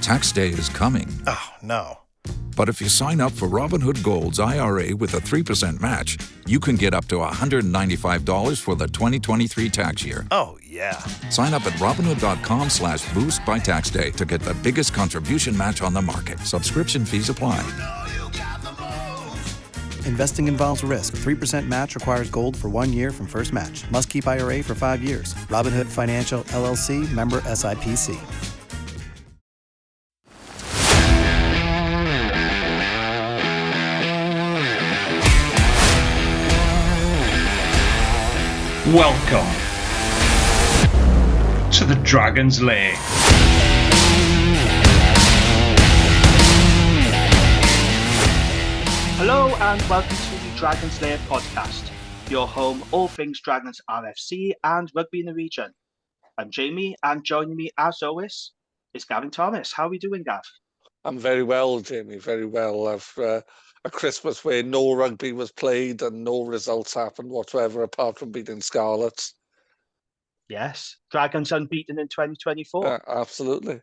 Tax day is coming. Oh, no. But if you sign up for Robinhood Gold's IRA with a 3% match, you can get up to $195 for the 2023 tax year. Oh, yeah. Sign up at Robinhood.com/boost by tax day to get the biggest contribution match on the market. Subscription fees apply. Investing involves risk. 3% match requires gold for 1 year from first match. Must keep IRA for 5 years. Robinhood Financial, LLC, member SIPC. Welcome to the Dragon's Lair. Hello and welcome to the Dragon's Lair podcast, your home all things Dragons RFC and rugby in the region. I'm Jamie, and joining me as always is Gavin Thomas. How are we doing, Gav? I'm very well, Jamie, very well. I've a Christmas where no rugby was played and no results happened whatsoever apart from beating Scarlets. Yes, Dragons unbeaten in 2024. Absolutely.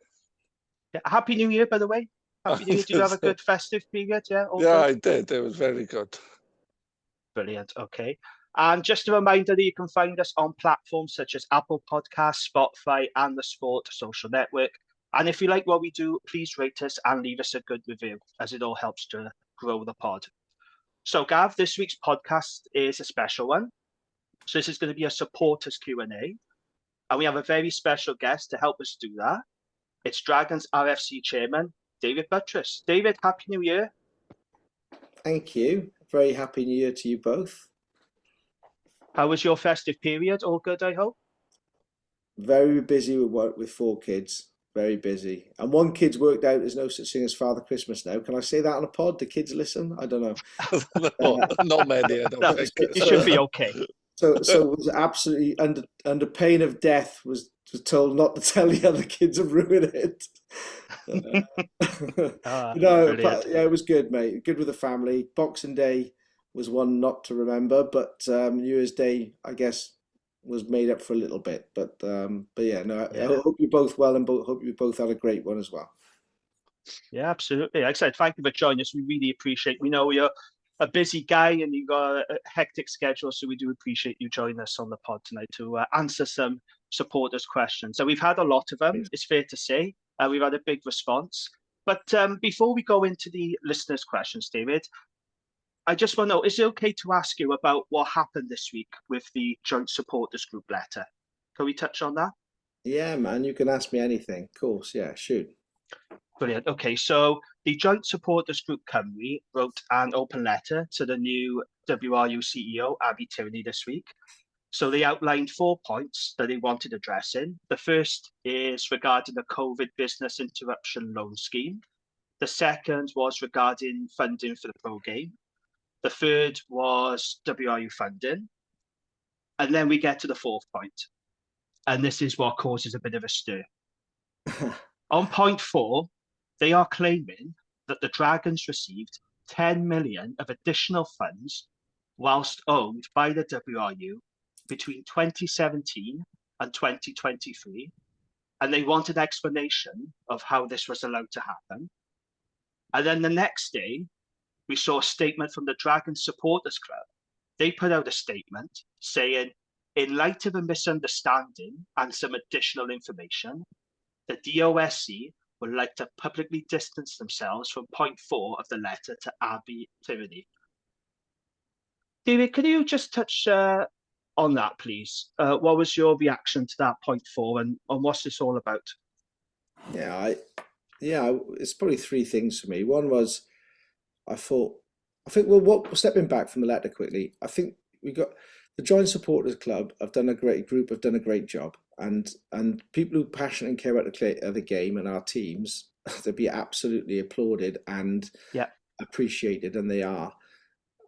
Yeah, Happy New Year, by the way. Happy New Year. Did you have a good festive period? Yeah, yeah, good? I did. It was very good. Brilliant. Okay. And just a reminder that you can find us on platforms such as Apple Podcasts, Spotify, and the Sport social network. And if you like what we do, please rate us and leave us a good review, as it all helps to grow the pod. So, Gav, this week's podcast is a special one. So this is going to be a supporters Q&A. And we have a very special guest to help us do that. It's Dragons RFC chairman, David Buttress. David, Happy New Year. Thank you. Very Happy New Year to you both. How was your festive period? All good, I hope? Very busy with 4 kids. Very busy. And one kid's worked out there's no such thing as Father Christmas now. Can I say that on a pod? Do kids listen? I don't know. Not many, I don't think. It should be okay. So was absolutely under pain of death was told not to tell the other kids and ruin it. But yeah, it was good, mate. Good with the family. Boxing Day was one not to remember, but New Year's Day, I guess, was made up for a little bit. But yeah, no, I hope you're both well and hope you both had a great one as well. Yeah, absolutely. Like I said, thank you for joining us. We really appreciate it. We know you're a busy guy and you've got a hectic schedule, so we do appreciate you joining us on the pod tonight to answer some supporters' questions. So we've had a lot of them, it's fair to say. We've had a big response. But before we go into the listeners' questions, David, I just want to know, is it okay to ask you about what happened this week with the joint supporters group letter? Can we touch on that? Yeah, man, you can ask me anything. Of course, yeah, shoot. Brilliant. Okay, so the Joint Supporters Group Cymru wrote an open letter to the new WRU CEO, Abi Tierney, this week. So they outlined 4 points that they wanted addressing. The first is regarding the COVID business interruption loan scheme. The second was regarding funding for the pro game. The third was WRU funding. And then we get to the 4th point. And this is what causes a bit of a stir. On point 4, they are claiming that the Dragons received 10 million of additional funds whilst owned by the WRU between 2017 and 2023. And they want an explanation of how this was allowed to happen. And then the next day, we saw a statement from the Dragons Supporters Club. They put out a statement saying, in light of a misunderstanding and some additional information, the DOSC would like to publicly distance themselves from point 4 of the letter to Abi Tierney. David, can you just touch on that, please? What was your reaction to that point 4 and what's this all about? Yeah, it's probably 3 things for me. One was, stepping back from the letter quickly, I think we got the Joint Supporters Club have done a great job. And people who passionately care about the game and our teams, they'll be absolutely applauded and appreciated, and they are.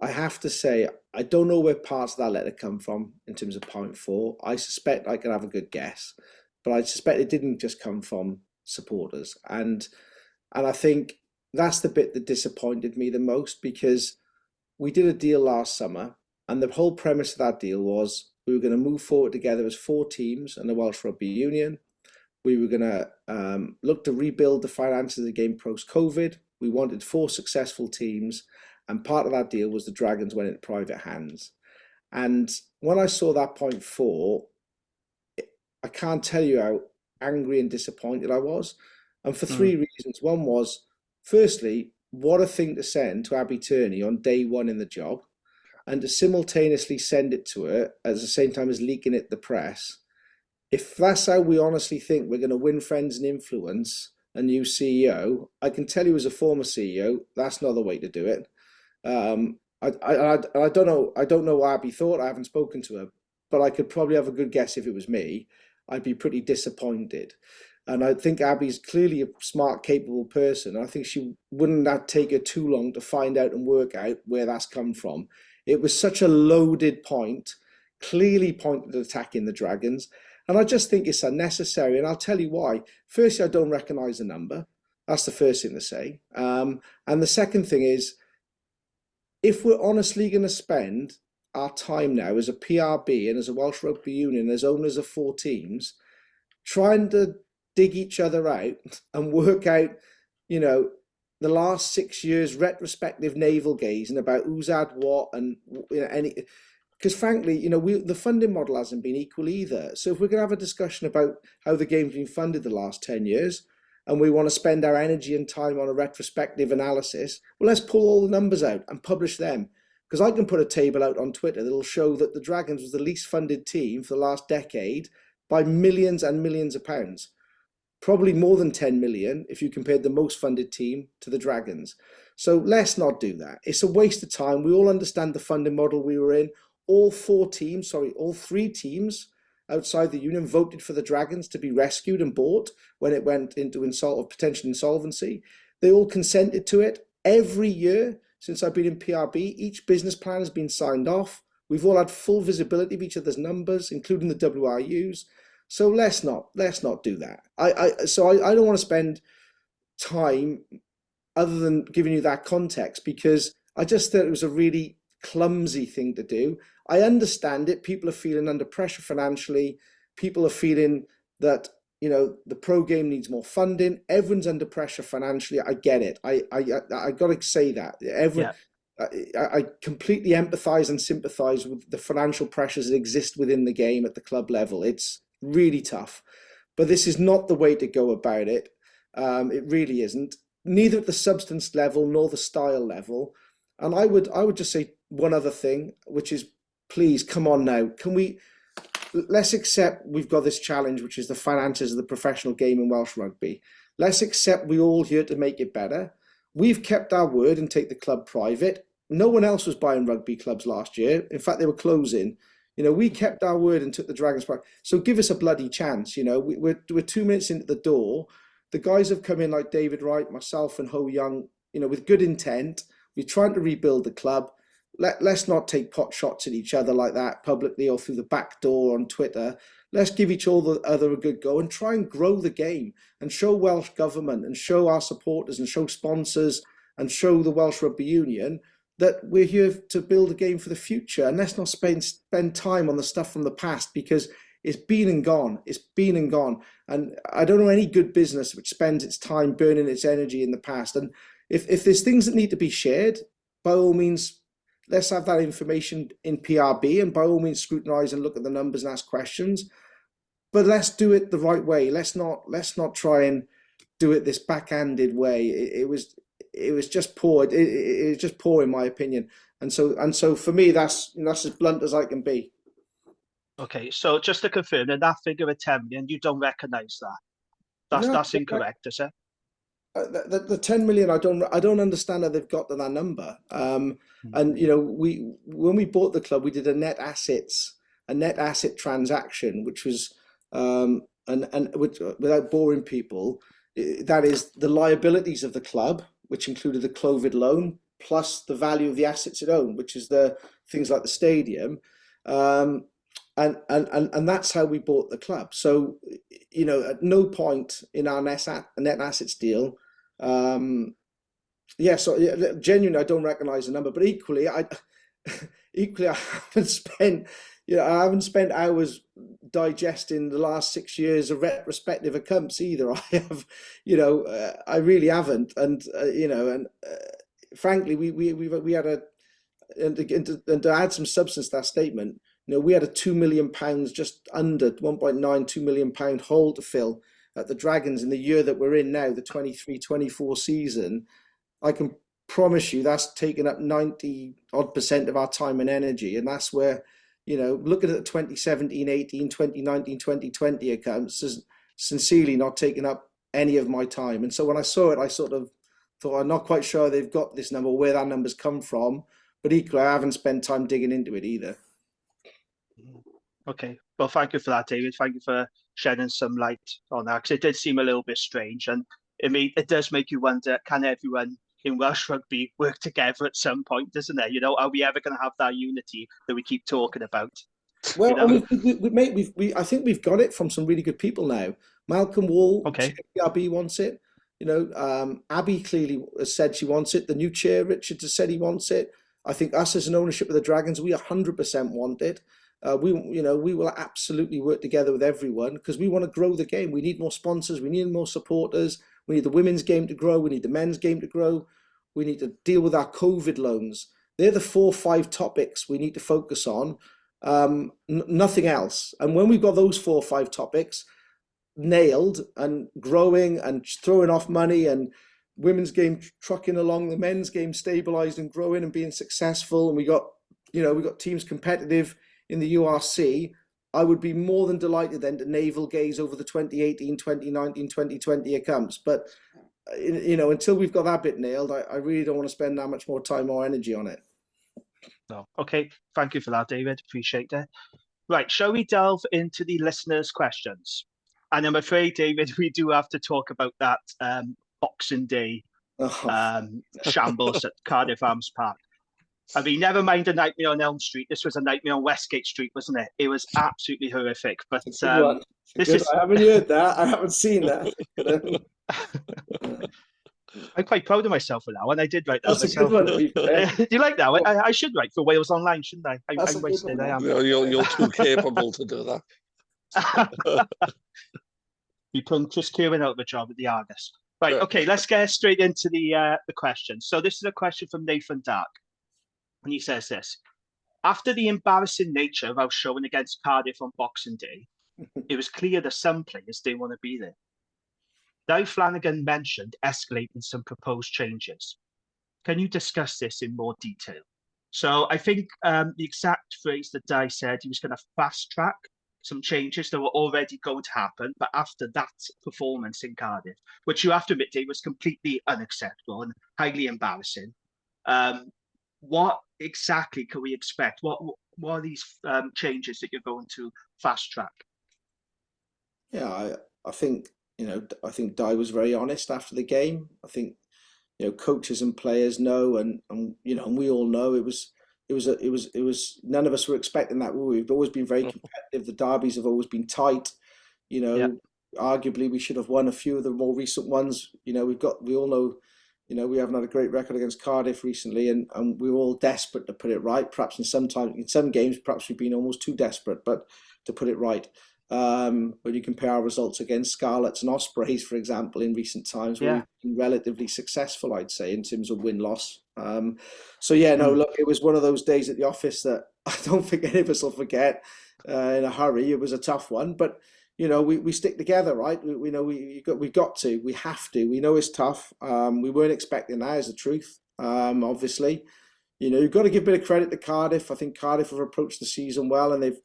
I have to say, I don't know where parts of that letter come from in terms of point 4. I suspect I can have a good guess, but I suspect it didn't just come from supporters. And I think that's the bit that disappointed me the most, because we did a deal last summer, and the whole premise of that deal was we were going to move forward together as 4 teams and the Welsh Rugby Union. We were going to look to rebuild the finances of the game post-COVID. We wanted 4 successful teams, and part of that deal was the Dragons went into private hands. And when I saw that point 4, I can't tell you how angry and disappointed I was. And for 3 reasons. One was, firstly, what a thing to send to Abi Tierney on day 1 in the job, and to simultaneously send it to her at the same time as leaking it to the press. If that's how we honestly think we're going to win friends and influence a new CEO, I can tell you as a former CEO, that's not the way to do it. I don't know. I don't know what Abi thought. I haven't spoken to her, but I could probably have a good guess if it was me. I'd be pretty disappointed. And I think Abi's clearly a smart, capable person. I think she wouldn't that take her too long to find out and work out where that's come from. It was such a loaded point, clearly pointed at attacking the Dragons. And I just think it's unnecessary. And I'll tell you why. Firstly, I don't recognise the number. That's the first thing to say. And the second thing is, if we're honestly going to spend our time now as a PRB and as a Welsh Rugby Union, as owners of 4 teams, trying to dig each other out and work out, the last 6 years retrospective navel gazing about who's had what and any, because frankly, the funding model hasn't been equal either. So if we're going to have a discussion about how the game's been funded the last 10 years, and we want to spend our energy and time on a retrospective analysis, well, let's pull all the numbers out and publish them. Because I can put a table out on Twitter that'll show that the Dragons was the least funded team for the last decade by millions and millions of pounds. Probably more than 10 million if you compared the most funded team to the Dragons. So let's not do that. It's a waste of time. We all understand the funding model we were in. All 3 teams outside the union voted for the Dragons to be rescued and bought when it went into potential insolvency. They all consented to it. Every year since I've been in PRB, each business plan has been signed off. We've all had full visibility of each other's numbers, including the WRUs. So let's not do that. I don't want to spend time other than giving you that context, because I just thought it was a really clumsy thing to do. I understand it. People are feeling under pressure financially. People are feeling that the pro game needs more funding. Everyone's under pressure financially. I get it. I got to say that I completely empathise and sympathise with the financial pressures that exist within the game at the club level. It's really tough, but this is not the way to go about it. It really isn't, neither at the substance level nor the style level. And I would just say one other thing, which is, please come on now. Let's accept we've got this challenge, which is the finances of the professional game in Welsh rugby. Let's accept we're all here to make it better. We've kept our word and take the club private. No one else was buying rugby clubs last year. In fact, they were closing. We kept our word and took the Dragons private. So give us a bloody chance. We're 2 minutes into the door. The guys have come in like David Wright, myself and Ho Young, with good intent. We're trying to rebuild the club. Let's not take pot shots at each other like that publicly or through the back door on Twitter. Let's give each other a good go and try and grow the game and show Welsh government and show our supporters and show sponsors and show the Welsh Rugby Union that we're here to build a game for the future. And let's not spend time on the stuff from the past, because it's been and gone. It's been and gone. And I don't know any good business which spends its time burning its energy in the past. And if there's things that need to be shared, by all means, let's have that information in PRB, and by all means scrutinise and look at the numbers and ask questions. But let's do it the right way. Let's not try and do it this backhanded way. It was just poor. It was just poor in my opinion. And so for me, that's as blunt as I can be. Okay, so just to confirm, that figure of 10 million, you don't recognise that? That's incorrect, is it? The 10 million, I don't understand how they've got to that number. And when we bought the club, we did a net asset transaction, which was which, without boring people, that is the liabilities of the club, which included the COVID loan plus the value of the assets it owned, which is the things like the stadium. And that's how we bought the club. So, at no point in our net assets deal, genuinely, I don't recognise the number, but equally, I haven't spent I haven't spent hours digesting the last 6 years of retrospective accounts either. I have, I really haven't. And frankly, we had a, and to add some substance to that statement, we had a £2 million, just under 1.9, £2 million hole to fill at the Dragons in the year that we're in now, the 23-24 season. I can promise you that's taken up 90% of our time and energy. And that's where, looking at the 2017, 18, 2019, 2020 accounts has sincerely not taken up any of my time. And so when I saw it, I sort of thought, I'm not quite sure they've got this number, where that number's come from. But equally, I haven't spent time digging into it either. Okay. Well, thank you for that, David. Thank you for shedding some light on that, because it did seem a little bit strange. And it does make you wonder, can everyone in Welsh rugby work together at some point, doesn't it? Are we ever going to have that unity that we keep talking about? Well, I think we've got it from some really good people now. Malcolm Wall, okay. Abi wants it. Abi clearly has said she wants it. The new chair, Richard, has said he wants it. I think us as an ownership of the Dragons, we 100% want it. We will absolutely work together with everyone because we want to grow the game. We need more sponsors. We need more supporters. We need the women's game to grow. We need the men's game to grow. We need to deal with our COVID loans. They're the 4 or 5 topics we need to focus on. Nothing else. And when we've got those 4 or 5 topics nailed and growing and throwing off money and women's game trucking along, the men's game stabilized and growing and being successful, and we got teams competitive in the URC, I would be more than delighted then to navel gaze over the 2018, 2019, 2020 accounts. But until we've got that bit nailed, I really don't want to spend that much more time or energy on it. No. Okay, thank you for that, David. Appreciate it. Right, shall we delve into the listeners' questions? And I'm afraid, David, we do have to talk about that Boxing Day shambles at Cardiff Arms Park. I mean, never mind a nightmare on Elm Street. This was a nightmare on Westgate Street, wasn't it? It was absolutely horrific. But I haven't heard that. I haven't seen that. I'm quite proud of myself for that one. I did write that That's myself. A good one. Do you like that one? I should write for Wales Online, shouldn't I? I'm wasted. I am. You're too capable to do that. You put Chris Kieran out of a job at the Argus. Right, okay, let's get straight into the questions. So this is a question from Nathan Dark. And he says this: after the embarrassing nature of our showing against Cardiff on Boxing Day, it was clear that some players didn't want to be there. Di Flanagan mentioned escalating some proposed changes. Can you discuss this in more detail? So I think the exact phrase that Di said, he was going to fast track some changes that were already going to happen, but after that performance in Cardiff, which you have to admit, Dave, was completely unacceptable and highly embarrassing. What exactly can we expect? What are these changes that you're going to fast track? Yeah, I think Di was very honest after the game. I think coaches and players know, and we all know it was none of us were expecting that. We've always been very competitive. The derbies have always been tight. Arguably we should have won a few of the more recent ones. We all know. We haven't had a great record against Cardiff recently, and we're all desperate to put it right. Perhaps in some games, perhaps we've been almost too desperate, but to put it right. When you compare our results against Scarlets and Ospreys, for example, in recent times, we've been relatively successful, I'd say, in terms of win-loss. Look, it was one of those days at the office that I don't think any of us will forget in a hurry. It was a tough one, but we stick together, right? We have to. We know it's tough. We weren't expecting that, is the truth. Obviously, you've got to give a bit of credit to Cardiff. I think Cardiff have approached the season well, and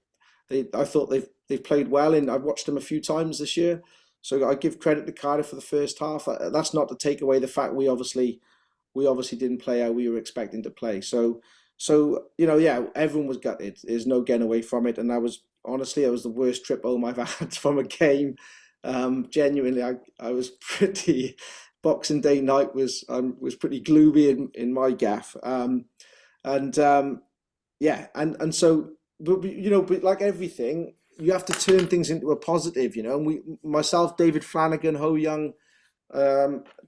I thought they've played well. And I've watched them a few times this year, so I give credit to Cardiff for the first half. That's not to take away the fact we obviously didn't play how we were expecting to play. So everyone was gutted. There's no getting away from it, and honestly, it was the worst trip home I've had from a game. Genuinely, I was pretty. Boxing Day night was pretty gloomy in my gaff. But like everything, you have to turn things into a positive. And myself, David Flanagan, Ho Young,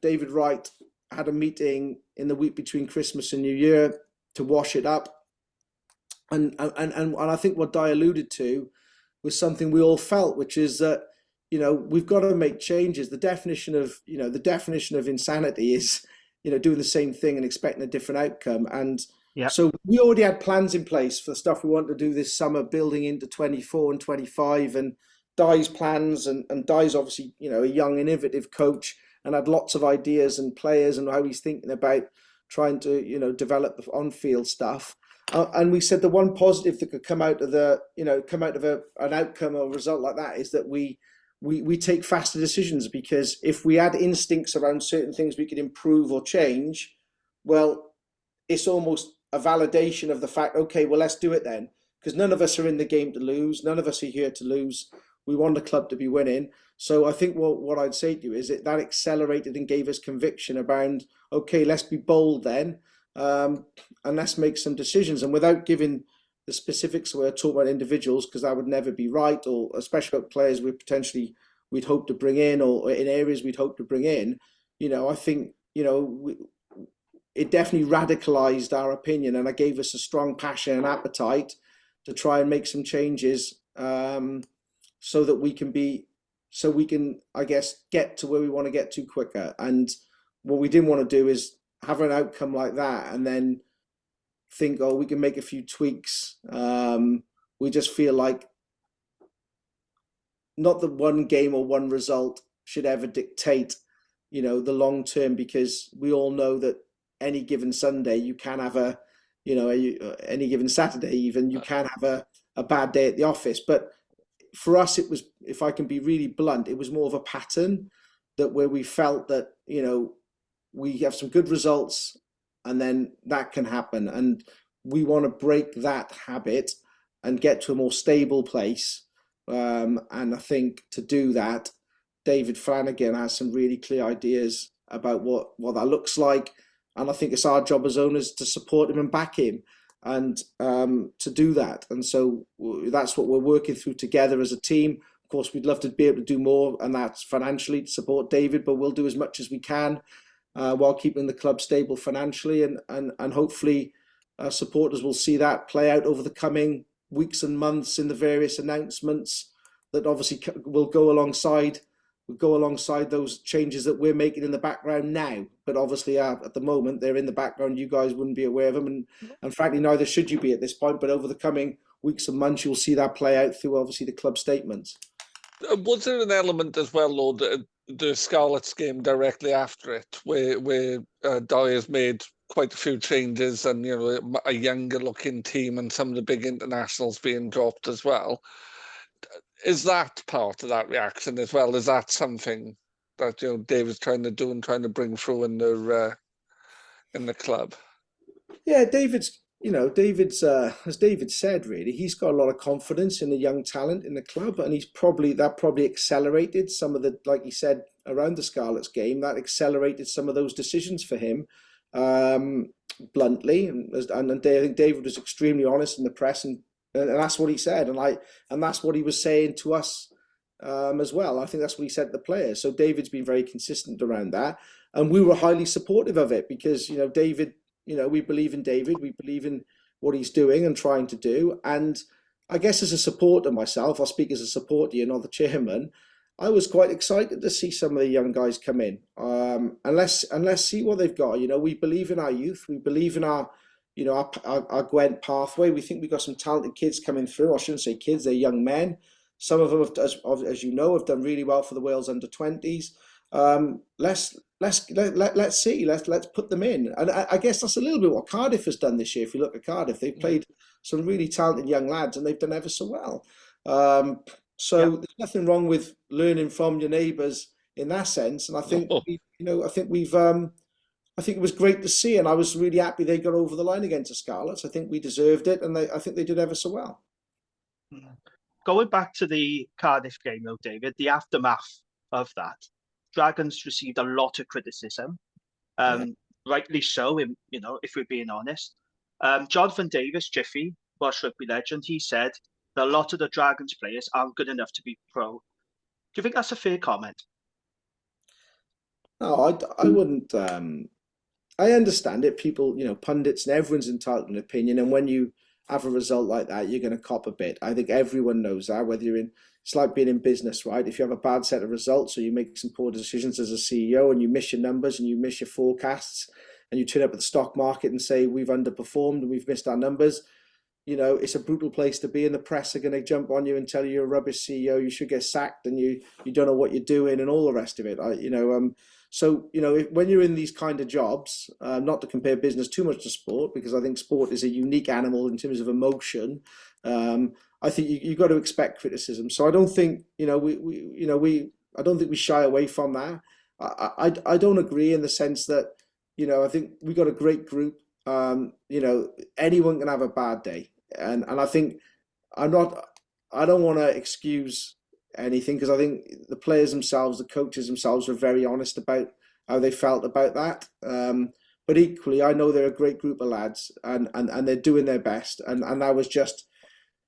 David Wright had a meeting in the week between Christmas and New Year to wash it up. And I think what Di alluded to was something we all felt, which is that, we've got to make changes. The definition of insanity is, doing the same thing and expecting a different outcome. And Yeah. so we already had plans in place for the stuff we want to do this summer, building into 24 and 25, and Di's plans, and Di's obviously, a young, innovative coach, and had lots of ideas and players and how he's thinking about trying to, develop the on-field stuff. And we said the one positive that could come out of an outcome or a result like that is that we take faster decisions, because if we had instincts around certain things we could improve or change, well, it's almost a validation of the fact, okay, well, let's do it then, because none of us are in the game to lose. None of us are here to lose. We want the club to be winning. So I think what I'd say to you is that accelerated and gave us conviction around, okay, let's be bold then, and let's make some decisions. And without giving the specifics, we're talking about individuals, because that would never be right, or especially about players we'd hope to bring in, or in areas we'd hope to bring in. I think, it definitely radicalized our opinion, and it gave us a strong passion and appetite to try and make some changes, so we can, I guess, get to where we want to get to quicker. And what we didn't want to do is have an outcome like that and then think, oh, we can make a few tweaks. We just feel like not that one game or one result should ever dictate, the long term, because we all know that any given Sunday you can have any given Saturday even, you can have a bad day at the office. But for us, it was, if I can be really blunt, it was more of a pattern, that where we felt that, we have some good results and then that can happen. And we want to break that habit and get to a more stable place. And I think to do that, David Flanagan has some really clear ideas about what that looks like. And I think it's our job as owners to support him and back him, and to do that. And so that's what we're working through together as a team. Of course, we'd love to be able to do more, and that's financially to support David, but we'll do as much as we can while keeping the club stable financially. And hopefully supporters will see that play out over the coming weeks and months in the various announcements that obviously will go alongside those changes that we're making in the background now. But obviously at the moment they're in the background. You guys wouldn't be aware of them, and frankly neither should you be at this point. But over the coming weeks and months you'll see that play out through obviously the club statements. Was there an element as well, Lord, the Scarlets game directly after it, where Di has made quite a few changes, and a younger looking team and some of the big internationals being dropped as well? Is that part of that reaction as well? Is that something that David's trying to do and trying to bring through in the club? Yeah, David's as David said, really, he's got a lot of confidence in the young talent in the club, and that probably accelerated some of the, like he said, around the Scarlets game, that accelerated some of those decisions for him, bluntly. And I think David was extremely honest in the press, and that's what he said, and that's what he was saying to us as well. I think that's what he said to the players. So David's been very consistent around that, and we were highly supportive of it, because David, we believe in David, we believe in what he's doing and trying to do. And I guess as a supporter myself, I'll speak as a supporter here, not the chairman, I was quite excited to see some of the young guys come in, and let's see what they've got. We believe in our youth, we believe in our Gwent pathway. We think we've got some talented kids coming through. I shouldn't say kids, they're young men. Some of them, as you know, have done really well for the Wales under-20s. Let's see. Let's put them in. And I guess that's a little bit what Cardiff has done this year. If you look at Cardiff, they've played some really talented young lads, and they've done ever so well. There's nothing wrong with learning from your neighbours in that sense. And I think I think it was great to see, and I was really happy they got over the line against the Scarlets. I think we deserved it, and I think they did ever so well. Going back to the Cardiff game, though, David, the aftermath of that, Dragons received a lot of criticism, rightly so. If we're being honest, Jonathan Davis, Jiffy, Welsh rugby legend, he said that a lot of the Dragons players aren't good enough to be pro. Do you think that's a fair comment? No, I wouldn't. I understand it. People, pundits and everyone's entitled to an opinion. And when you have a result like that, you're going to cop a bit. I think everyone knows that, whether you're in, it's like being in business, right? If you have a bad set of results or you make some poor decisions as a CEO and you miss your numbers and you miss your forecasts and you turn up at the stock market and say, we've underperformed and we've missed our numbers, it's a brutal place to be, and the press are going to jump on you and tell you you're a rubbish CEO, you should get sacked, and you don't know what you're doing, and all the rest of it. So when you're in these kind of jobs, not to compare business too much to sport, because I think sport is a unique animal in terms of emotion. I think you've got to expect criticism. So I don't think I don't think we shy away from that. I don't agree in the sense that I think we got a great group. Anyone can have a bad day. And I think I don't want to excuse anything, because I think the players themselves, the coaches themselves, were very honest about how they felt about that. But equally, I know they're a great group of lads, and they're doing their best. And that was just,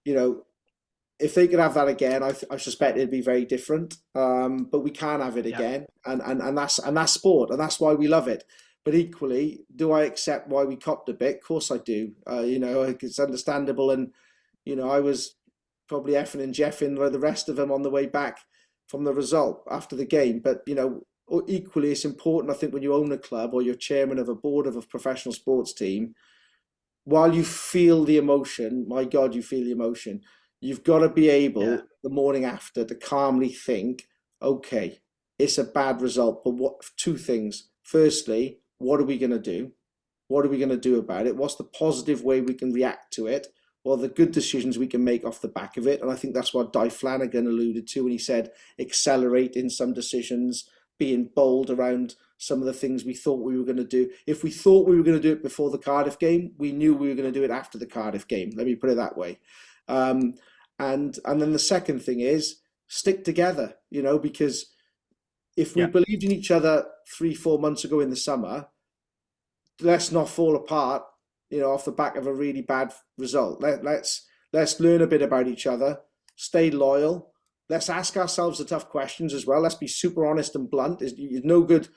if they could have that again, I suspect it'd be very different. But we can have it again, and that's sport, and that's why we love it. But equally, do I accept why we copped a bit? Of course I do. It's understandable. And, I was probably effing and jeffing like the rest of them on the way back from the result after the game. But, equally, it's important, I think, when you own a club or you're chairman of a board of a professional sports team, while you feel the emotion, my God, you feel the emotion, you've got to be able, the morning after, to calmly think, okay, it's a bad result, but two things. Firstly, what are we going to do? What are we going to do about it? What's the positive way we can react to it? What are the good decisions we can make off the back of it? And I think that's what Di Flanagan alluded to when he said accelerate in some decisions, being bold around some of the things we thought we were going to do. If we thought we were going to do it before the Cardiff game, we knew we were going to do it after the Cardiff game. Let me put it that way. And then the second thing is stick together, because if we believed in each other 3-4 months ago in the summer, let's not fall apart, off the back of a really bad result. Let's learn a bit about each other, stay loyal. Let's ask ourselves the tough questions as well. Let's be super honest and blunt. It's no good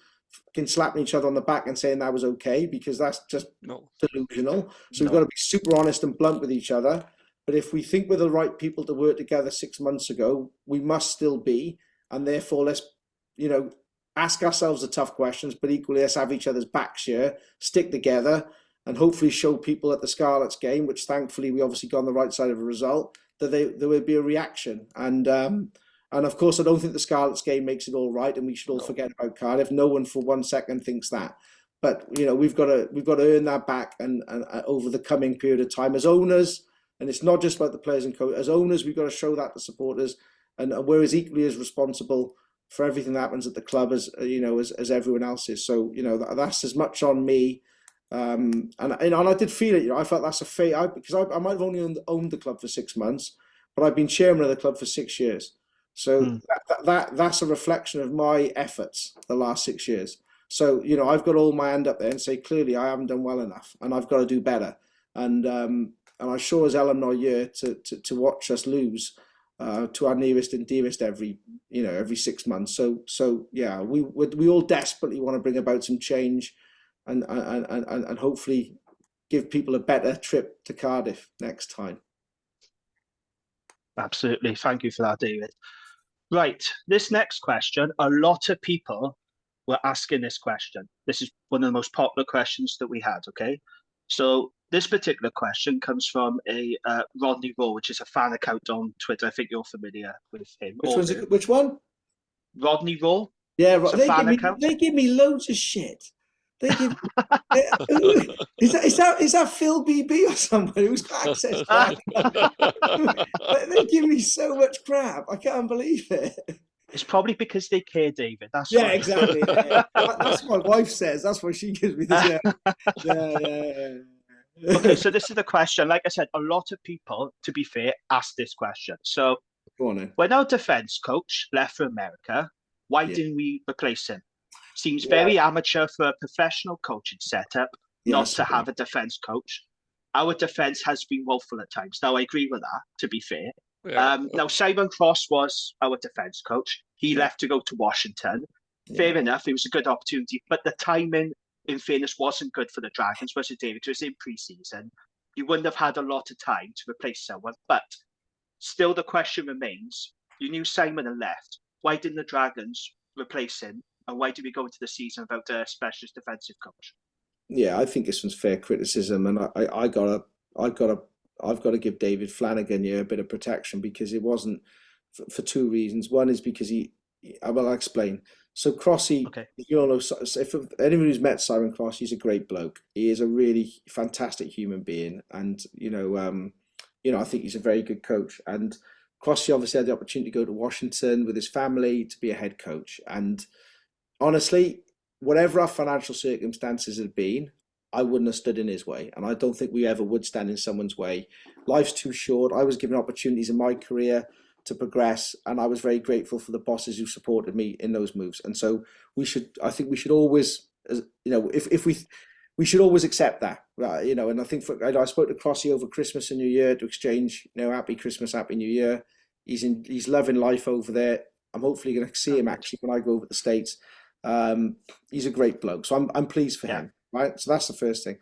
slapping each other on the back and saying that was okay, because that's just delusional. So we've got to be super honest and blunt with each other. But if we think we're the right people to work together 6 months ago, we must still be. And therefore, let's ask ourselves the tough questions, but equally let's have each other's backs here, stick together, and hopefully show people at the Scarlets game, which thankfully we obviously got on the right side of a result, that there will be a reaction. And of course, I don't think the Scarlets game makes it all right, and we should all forget about Cardiff. No one for 1 second thinks that. But we've got to earn that back, and over the coming period of time as owners. And it's not just about the players and coaches. As owners, we've got to show that to supporters, and we're as equally as responsible for everything that happens at the club as everyone else is. So that's as much on me. And I did feel it. I felt that's a fair, because I might have only owned the club for 6 months, but I've been chairman of the club for 6 years. So that's a reflection of my efforts the last 6 years. So I've got to hold my hand up there and say clearly I haven't done well enough, and I've got to do better. And I sure as hell am not here to watch us lose to our nearest and dearest every 6 months. So yeah, we all desperately want to bring about some change, and hopefully give people a better trip to Cardiff next time. Absolutely. Thank you for that, David. Right, this next question, a lot of people were asking this question. This is one of the most popular questions that we had, okay? So this particular question comes from a Rodney Rowe, which is a fan account on Twitter. I think you're familiar with him. Which one? Rodney Rowe. Yeah, they give me loads of shit. They give. Is that Phil BB or somebody who's got access to that? They give me so much crap. I can't believe it. It's probably because they care, David. That's why. Exactly. Yeah. That's what my wife says. That's why she gives me this. Yeah. Okay, so this is the question. Like I said, a lot of people, to be fair, asked this question. So go on then. When our defence coach left for America, why didn't we replace him? Seems very amateur for a professional coaching setup not to have a defence coach. Our defence has been woeful at times. Now, I agree with that, to be fair. Yeah. Now, Simon Cross was our defence coach. He left to go to Washington. Yeah. Fair enough, it was a good opportunity. But the timing, in fairness, wasn't good for the Dragons, was it, David? It was in pre-season. you wouldn't have had a lot of time to replace someone. But still, the question remains: you knew Simon had left. Why didn't the Dragons replace him? And why did we go into the season without a specialist defensive coach? Yeah, I think this one's fair criticism, and I've got to give David Flanagan here a bit of protection, because it wasn't for two reasons. One is because I'll explain. So Crossy, Okay. you all know, if anyone who's met Simon Cross, he's a great bloke. He is a really fantastic human being, and I think he's a very good coach. And Crossy obviously had the opportunity to go to Washington with his family to be a head coach. And honestly, whatever our financial circumstances had been, I wouldn't have stood in his way. And I don't think we ever would stand in someone's way. Life's too short. I was given opportunities in my career to progress, and I was very grateful for the bosses who supported me in those moves. And so I think we should always, we should always accept that, right? And I think I spoke to Crossy over Christmas and New Year to exchange, happy Christmas, happy New Year. He's loving life over there. I'm hopefully going to see him actually when I go over to the States. He's a great bloke, so I'm pleased for him, right? So that's the first thing.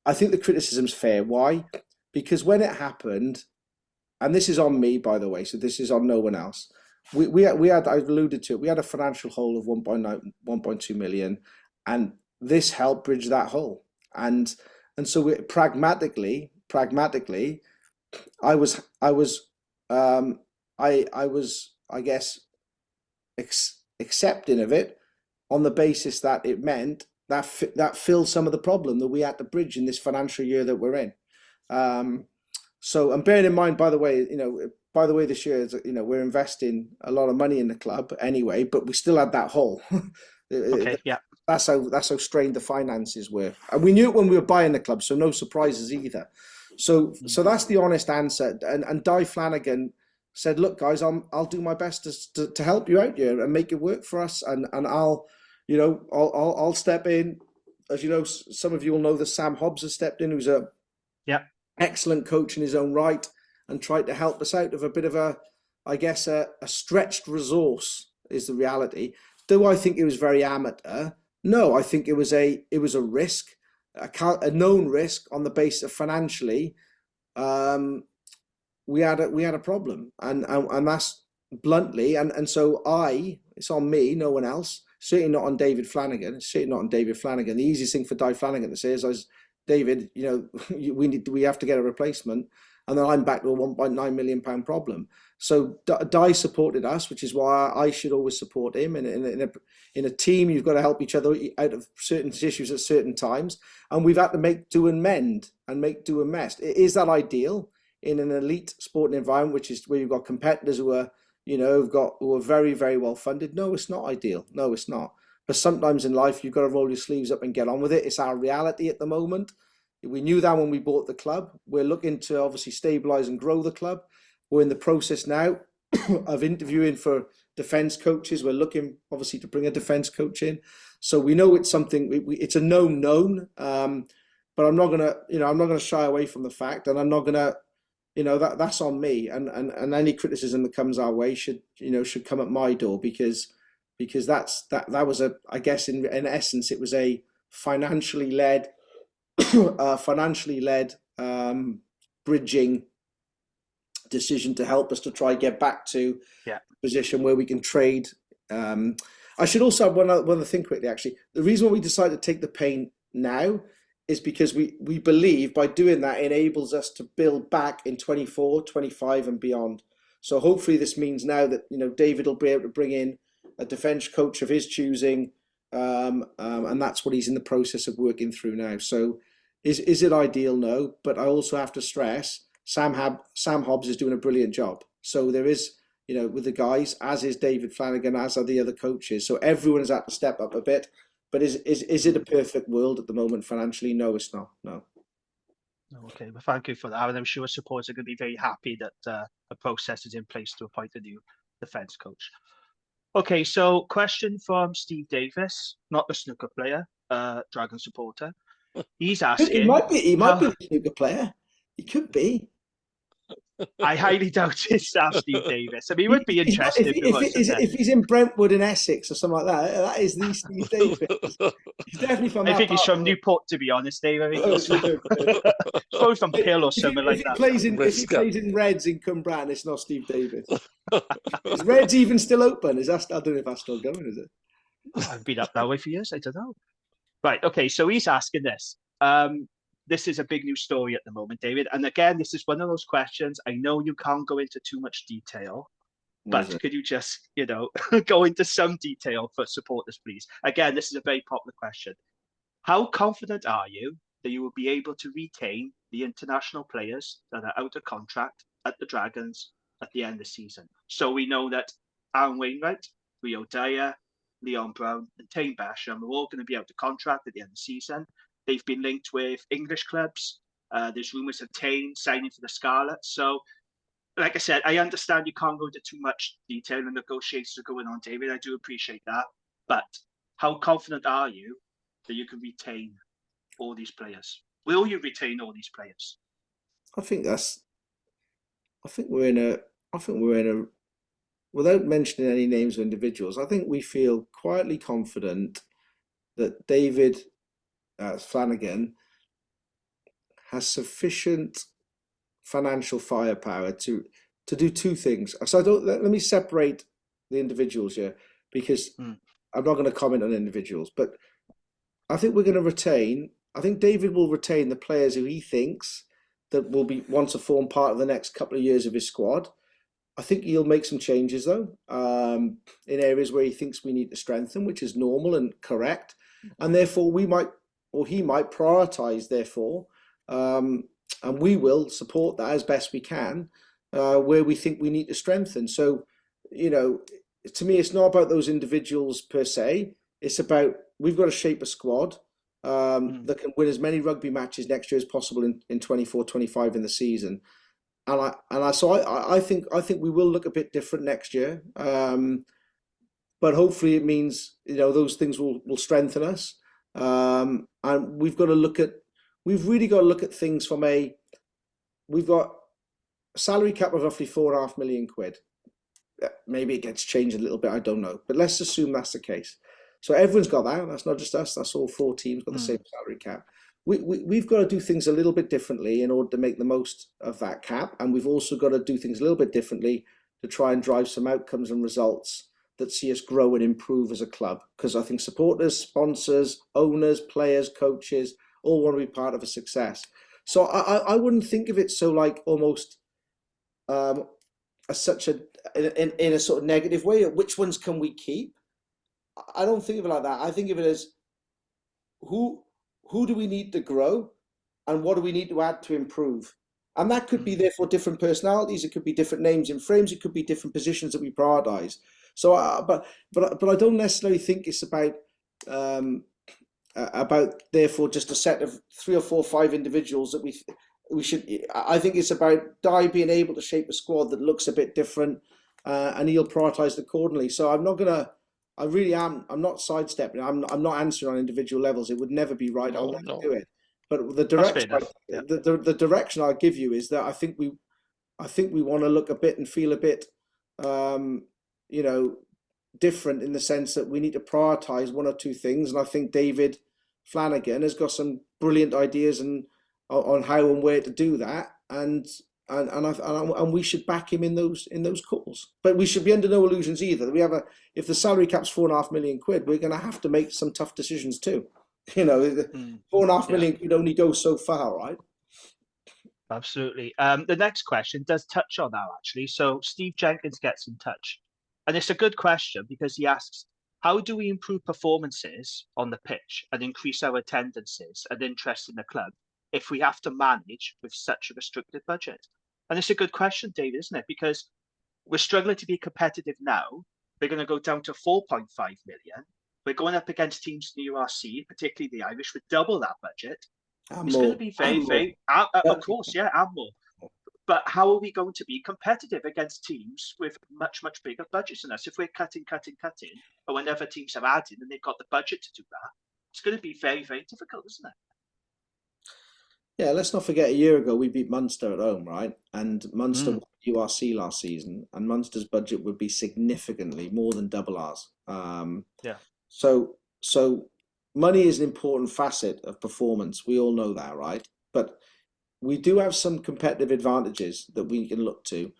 I think the criticism's fair. Why? Because when it happened, and this is on me, by the way, so this is on no one else. We had, I alluded to it, we had a financial hole of 1.2 million, and this helped bridge that hole. And so pragmatically, I was, I guess, accepting of it on the basis that it meant that filled some of the problem that we had to bridge in this financial year that we're in. So, and bearing in mind, by the way, this year, we're investing a lot of money in the club anyway, but we still had that hole. Okay, yeah. That's how strained the finances were, and we knew it when we were buying the club, so no surprises either. So that's the honest answer. And Di Flanagan said, "Look, guys, I'll do my best to help you out here and make it work for us, and I'll step in. As you know, some of you will know that Sam Hobbs has stepped in, who's a excellent coach in his own right, and tried to help us out of a bit of a stretched resource is the reality. Do I think it was very amateur? No, I think it was a risk, a known risk on the basis of financially. We had a problem, and that's bluntly, and so it's on me, no one else. Certainly not on David Flanagan. It's certainly not on David Flanagan. The easiest thing for Di Flanagan to say is, David, we have to get a replacement, and then I'm back to a £1.9 million problem. So Di supported us, which is why I should always support him. In a team, you've got to help each other out of certain issues at certain times, and we've had to make do and mend and make do and mess. Is that ideal in an elite sporting environment, which is where you've got competitors who are very, very well funded? No, it's not ideal. No, it's not. But sometimes in life, you've got to roll your sleeves up and get on with it. It's our reality at the moment. We knew that when we bought the club. We're looking to obviously stabilise and grow the club. We're in the process now of interviewing for defence coaches. We're looking obviously to bring a defence coach in. So we know it's something. It's a known. But I'm not gonna shy away from the fact, and I'm not gonna. That's on me. And any criticism that comes our way should come at my door, because that was I guess in essence it was a financially led bridging decision to help us to try get back to a position where we can trade. I should also have one other thing quickly, actually. The reason why we decided to take the pain now is because we believe by doing that enables us to build back in 24, 25 and beyond. So hopefully this means now that David will be able to bring in a defence coach of his choosing, and that's what he's in the process of working through now. So is it ideal? No, but I also have to stress Sam Hobbs is doing a brilliant job. So there is, with the guys, as is David Flanagan, as are the other coaches. So everyone has had to step up a bit. But is it a perfect world at the moment financially? No, it's not. No. Okay, well, thank you for that. And I'm sure supporters are going to be very happy that a process is in place to appoint a new defence coach. Okay, so question from Steve Davis, not the snooker player, Dragon supporter. He's asking. He might be a snooker player. He could be. I highly doubt it's Steve Davis. I mean, he would be interested if he's in Brentwood in Essex or something like that, that is the Steve Davis. He's definitely from. I think he's from Newport, to be honest, Dave. I think he's probably from Pill or something like that. If he plays in Reds in Cwmbran, it's not Steve Davis. Is Reds even still open? I don't know if that's still going, is it? I've been up that way for years. I don't know. Right. Okay. So he's asking this. This is a big news story at the moment, David. And again, this is one of those questions. I know you can't go into too much detail, but could you just, go into some detail for supporters, please? Again, this is a very popular question. How confident are you that you will be able to retain the international players that are out of contract at the Dragons at the end of the season? So we know that Aaron Wainwright, Rio Dyer, Leon Brown, and Tane Basham are all going to be out of contract at the end of the season. They've been linked with English clubs. There's rumours of Tane signing for the Scarlets. So, like I said, I understand you can't go into too much detail and negotiations are going on, David. I do appreciate that. But how confident are you that you can retain all these players? Will you retain all these players? I think we're in a. Without mentioning any names of individuals, I think we feel quietly confident that David Flanagan has sufficient financial firepower to do two things. So let me separate the individuals here, because I'm not going to comment on individuals, but I think we're going to retain. I think David will retain the players who he thinks that will want to form part of the next couple of years of his squad. I think he'll make some changes though, in areas where he thinks we need to strengthen, which is normal and correct, and therefore he might prioritise, and we will support that as best we can, where we think we need to strengthen. So, to me, it's not about those individuals per se. It's about, we've got to shape a squad that can win as many rugby matches next year as possible in 24-25 in the season. And I think we will look a bit different next year. But hopefully it means, those things will strengthen us. And we've really got to look at things from we've got a salary cap of roughly £4.5 million. Maybe it gets changed a little bit, I don't know. But let's assume that's the case. So everyone's got that. That's not just us. That's all four teams got the same salary cap. We've got to do things a little bit differently in order to make the most of that cap. And we've also got to do things a little bit differently to try and drive some outcomes and results that see us grow and improve as a club. Because I think supporters, sponsors, owners, players, coaches, all want to be part of a success. So I wouldn't think of it so like almost in a sort of negative way. Which ones can we keep? I don't think of it like that. I think of it as who do we need to grow and what do we need to add to improve? And that could be therefore different personalities. It could be different names in frames. It could be different positions that we prioritize. So, but I don't necessarily think it's about therefore just a set of 3 or 4 or 5 individuals that we should. I think it's about Di being able to shape a squad that looks a bit different, and he'll prioritize accordingly. So I'm not gonna. I really am. I'm not sidestepping. I'm not answering on individual levels. It would never be right. I'll never do it. But the direction, the direction I'll give you is that I think we want to look a bit and feel a bit, different in the sense that we need to prioritize 1 or 2 things. And I think David Flanagan has got some brilliant ideas on how and where to do that. And we should back him in those calls. But we should be under no illusions either. If the salary cap's £4.5 million, we're going to have to make some tough decisions too. £4.5 million could only go so far, right? Absolutely. The next question does touch on that actually. So Steve Jenkins gets in touch, and it's a good question because he asks, how do we improve performances on the pitch and increase our attendances and interest in the club if we have to manage with such a restricted budget? And it's a good question, David, isn't it? Because we're struggling to be competitive now. We're going to go down to 4.5 million. We're going up against teams in the URC, particularly the Irish, with double that budget. It's going to be very, of course, and more. But how are we going to be competitive against teams with much, much bigger budgets than us? If we're cutting, or whenever teams are adding and they've got the budget to do that, it's going to be very, very difficult, isn't it? Yeah, let's not forget a year ago we beat Munster at home, right? And Munster won URC last season, and Munster's budget would be significantly more than double ours. Yeah. So money is an important facet of performance. We all know that, right? But we do have some competitive advantages that we can look to.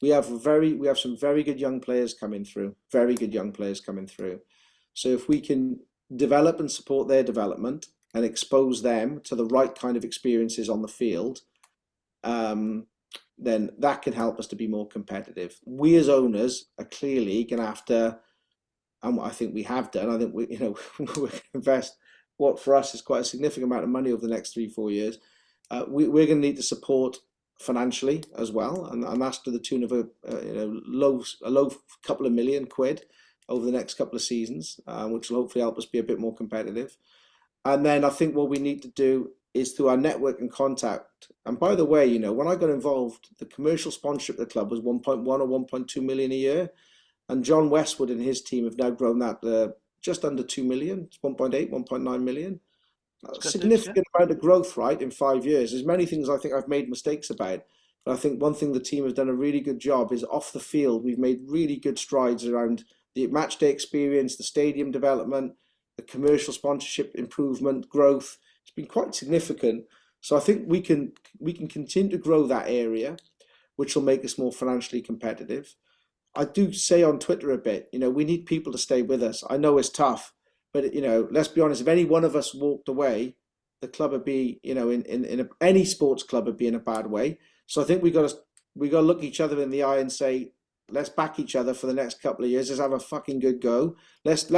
We have some very good young players coming through, very good young players coming through. So if we can develop and support their development and expose them to the right kind of experiences on the field, then that can help us to be more competitive. We as owners are clearly going to have to, and I think we have done, I think we're going to invest what for us is quite a significant amount of money over the next 3-4 years. We're going to need to support financially as well, and that's to the tune of a low couple of million quid over the next couple of seasons, which will hopefully help us be a bit more competitive. And then I think what we need to do is through our network and contact. And by the way, when I got involved, the commercial sponsorship of the club was 1.1 or 1.2 million a year. And John Westwood and his team have now grown that just under 2 million. It's 1.8, 1.9 million. Significant amount of growth, right, in 5 years. There's many things I think I've made mistakes about. But I think one thing the team has done a really good job is off the field. We've made really good strides around the match day experience, the stadium development, the commercial sponsorship improvement, growth. It's been quite significant. So I think we can continue to grow that area, which will make us more financially competitive. I do say on Twitter a bit, we need people to stay with us. I know it's tough, but let's be honest. If any one of us walked away, the club would be, any sports club would be in a bad way. So I think we got to look each other in the eye and say, let's back each other for the next couple of years. Let's have a fucking good go. Let's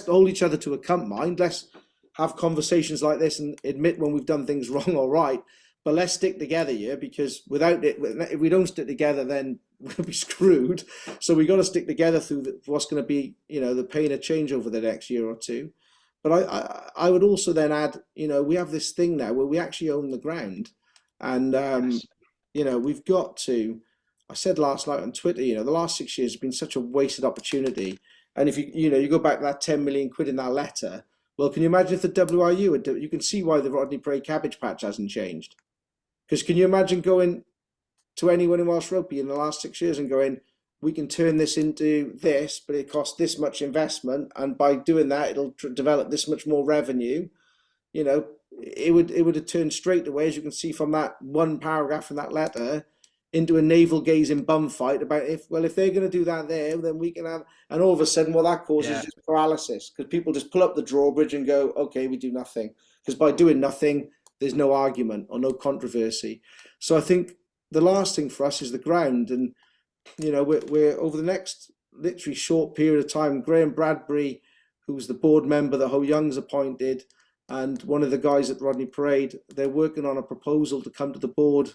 hold each other to account, mind. Let's have conversations like this and admit when we've done things wrong or right. But let's stick together here, because without it, if we don't stick together, then we'll be screwed. So we got to stick together through what's going to be, the pain of change over the next year or two. But I would also then add, we have this thing now where we actually own the ground, and we've got to. I said last night on Twitter, the last 6 years have been such a wasted opportunity. And if you go back to that 10 million quid in that letter, well, can you imagine if the WRU, you can see why the Rodney Parade cabbage patch hasn't changed. Because can you imagine going to anyone in Welsh Rugby in the last 6 years and going, we can turn this into this, but it costs this much investment, and by doing that, it'll develop this much more revenue. It would have turned straight away, as you can see from that one paragraph in that letter, into a navel-gazing bum fight about if they're going to do that there, then we can have, and all of a sudden, that causes just paralysis, because people just pull up the drawbridge and go, okay, we do nothing. Because by doing nothing, there's no argument or no controversy. So I think the last thing for us is the ground, and we're over the next literally short period of time, Graham Bradbury, who's the board member that Ho Young's appointed, and one of the guys at Rodney Parade, they're working on a proposal to come to the board,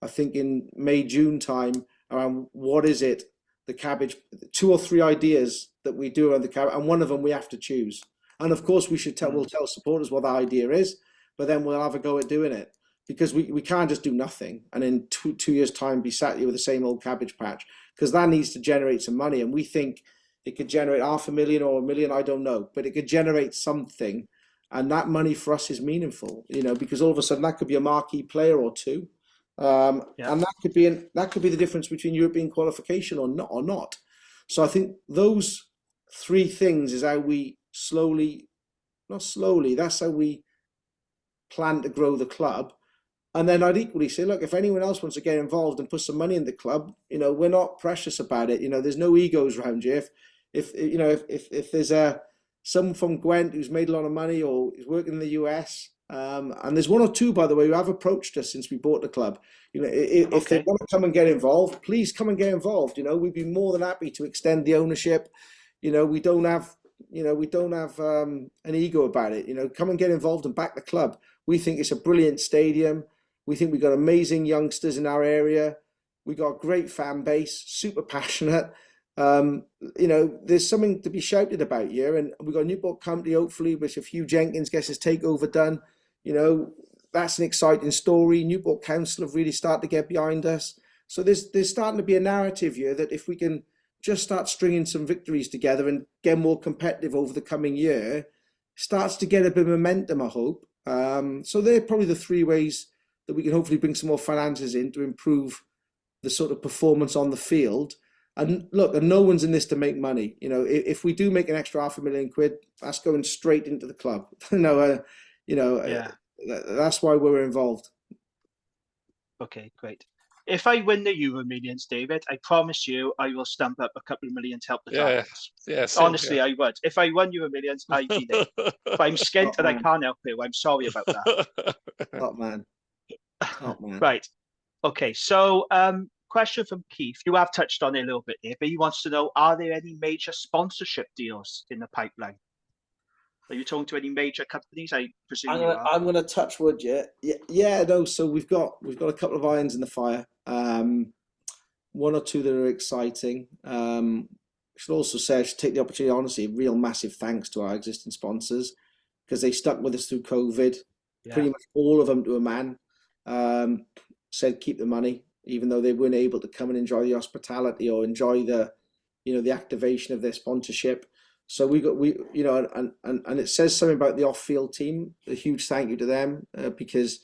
I think in May, June time, around what is it, the cabbage, 2 or 3 ideas that we do around the cabbage, and one of them we have to choose. And of course we'll tell supporters what the idea is, but then we'll have a go at doing it, because we can't just do nothing and in 2 years time be sat here with the same old cabbage patch, because that needs to generate some money. And we think it could generate 500,000 or 1 million, I don't know, but it could generate something. And that money for us is meaningful, because all of a sudden that could be a marquee player or two. And that could be the difference between European qualification or not. So I think those 3 things is how we that's how we plan to grow the club. And then I'd equally say, look, if anyone else wants to get involved and put some money in the club, we're not precious about it. There's no egos around you. If there's someone from Gwent who's made a lot of money or is working in the US, and there's 1 or 2, by the way, who have approached us since we bought the club. If they want to come and get involved, please come and get involved. We'd be more than happy to extend the ownership. We don't have an ego about it. Come and get involved and back the club. We think it's a brilliant stadium. We think we've got amazing youngsters in our area. We got a great fan base, super passionate. There's something to be shouted about here, and we've got Newport County, hopefully, which if Hugh Jenkins gets his takeover done, that's an exciting story. Newport Council have really started to get behind us. So there's starting to be a narrative here that if we can just start stringing some victories together and get more competitive over the coming year, starts to get a bit of momentum, I hope. So they're probably the three ways that we can hopefully bring some more finances in to improve the sort of performance on the field. And look, and no one's in this to make money. You know, if we do make an extra £500,000, that's going straight into the club. That's why we're involved. Okay, great. If I win the Euro Millions, David, I promise you I will stump up a couple of million to help the Dragons. Honestly, I would. If I won Euro Millions, I'd be there. But I'm skint and I can't help it. I'm sorry about that. Top man. Right. Okay, so question from Keith. You have touched on it a little bit there, but he wants to know, are there any major sponsorship deals in the pipeline? Are you talking to any major companies? I presume I'm gonna touch wood, yeah. No, so we've got a couple of irons in the fire. One or two that are exciting. Should also say, I should take the opportunity, honestly, real massive thanks to our existing sponsors, because they stuck with us through COVID. Yeah. Pretty much all of them to a man said keep the money, even though they weren't able to come and enjoy the hospitality or enjoy the activation of their sponsorship. So and it says something about the off-field team. A huge thank you to them, because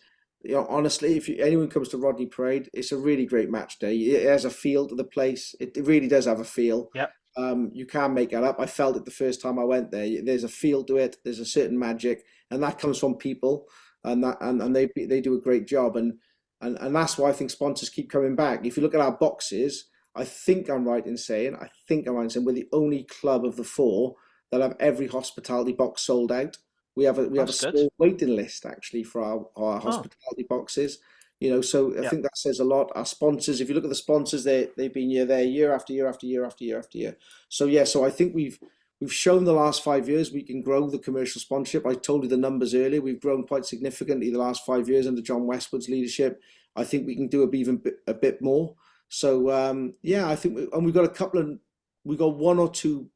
honestly, if anyone comes to Rodney Parade, it's a really great match day. It has a feel to the place. It really does have a feel. Yeah. You can't make that up. I felt it the first time I went there. There's a feel to it. There's a certain magic, and that comes from people, and they do a great job. And that's why I think sponsors keep coming back. If you look at our boxes, I think I'm right in saying we're the only club of the four that have every hospitality box sold out. We have a small waiting list actually for our hospitality boxes. So I think that says a lot. Our sponsors, if you look at the sponsors, they've been there year after year after year after year after year. So I think we've shown the last 5 years we can grow the commercial sponsorship. I told you the numbers earlier. We've grown quite significantly the last 5 years under John Westwood's leadership. I think we can do a bit more. So I think we've got one or two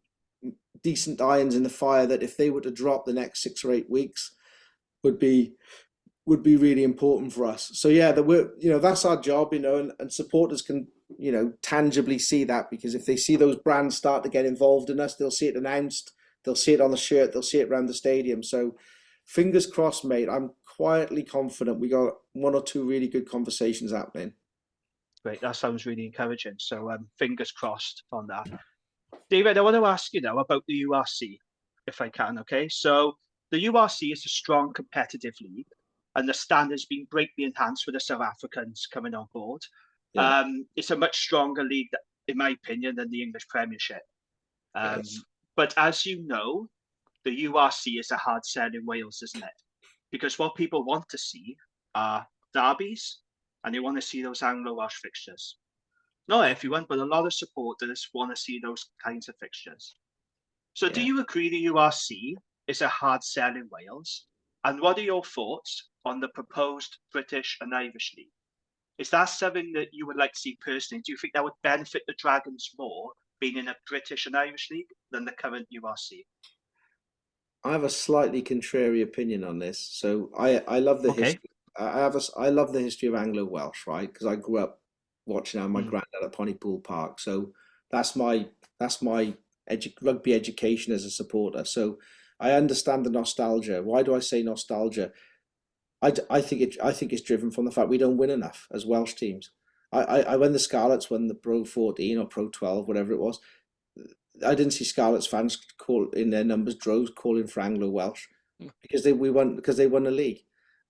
decent irons in the fire that if they were to drop the next 6 or 8 weeks would be really important for us. So that's our job, and supporters can tangibly see that, because if they see those brands start to get involved in us, they'll see it announced, they'll see it on the shirt, they'll see it around the stadium. So fingers crossed, mate. I'm quietly confident we got one or two really good conversations happening. Great, that sounds really encouraging. So fingers crossed on that. David, I want to ask you now about the URC, if I can, okay? So the URC is a strong competitive league, and the standard's been greatly enhanced with the South Africans coming on board. Yeah. It's a much stronger league, in my opinion, than the English Premiership. Yes. But as you know, the URC is a hard sell in Wales, isn't it? Because what people want to see are derbies, and they want to see those Anglo-Welsh fixtures. Not everyone, but a lot of supporters want to see those kinds of fixtures. So do you agree the URC is a hard sell in Wales? And what are your thoughts on the proposed British and Irish League? Is that something that you would like to see personally? Do you think that would benefit the Dragons more being in a British and Irish League than the current URC? I have a slightly contrary opinion on this. So I love the history. I love the history of Anglo-Welsh, right? Because I grew up watching my granddad at Pontypool Park. So that's my rugby education as a supporter. So I understand the nostalgia. Why do I say nostalgia? I think it's driven from the fact we don't win enough as Welsh teams. When the Scarlets won the Pro 14 or Pro 12, whatever it was, I didn't see Scarlets fans call in their numbers, droves calling for Anglo-Welsh because they won the league.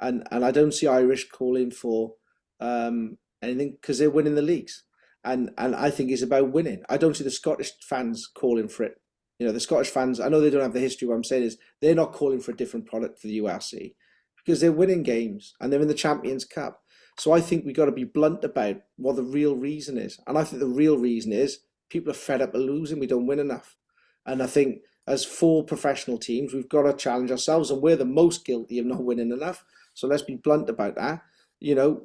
And I don't see Irish calling for anything because they're winning the leagues. And I think it's about winning. I don't see the Scottish fans calling for it. The Scottish fans, I know they don't have the history. What I'm saying is they're not calling for a different product for the URC because they're winning games and they're in the Champions Cup. So I think we've got to be blunt about what the real reason is. And I think the real reason is people are fed up of losing. We don't win enough. And I think as 4 professional teams, we've got to challenge ourselves, and we're the most guilty of not winning enough. So let's be blunt about that.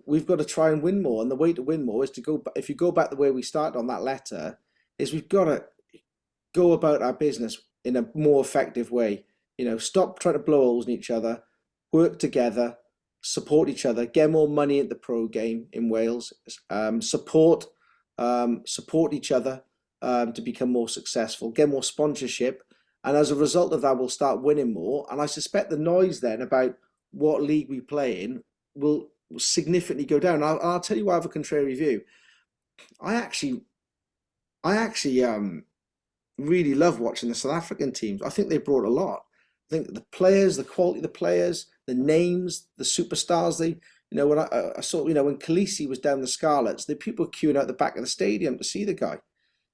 We've got to try and win more. And the way to win more is to go, if you go back the way we started on that letter, is we've got to go about our business in a more effective way. Stop trying to blow holes in each other, work together, support each other, get more money at the pro game in Wales, support each other to become more successful, get more sponsorship. And as a result of that, we'll start winning more. And I suspect the noise then about what league we play in will significantly go down. I'll tell you why I have a contrary view. I actually really love watching the South African teams. I think they brought a lot. I think the players, the quality of the players, the names, the superstars. When I saw, when Khaleesi was down the Scarlets, the people were queuing out the back of the stadium to see the guy.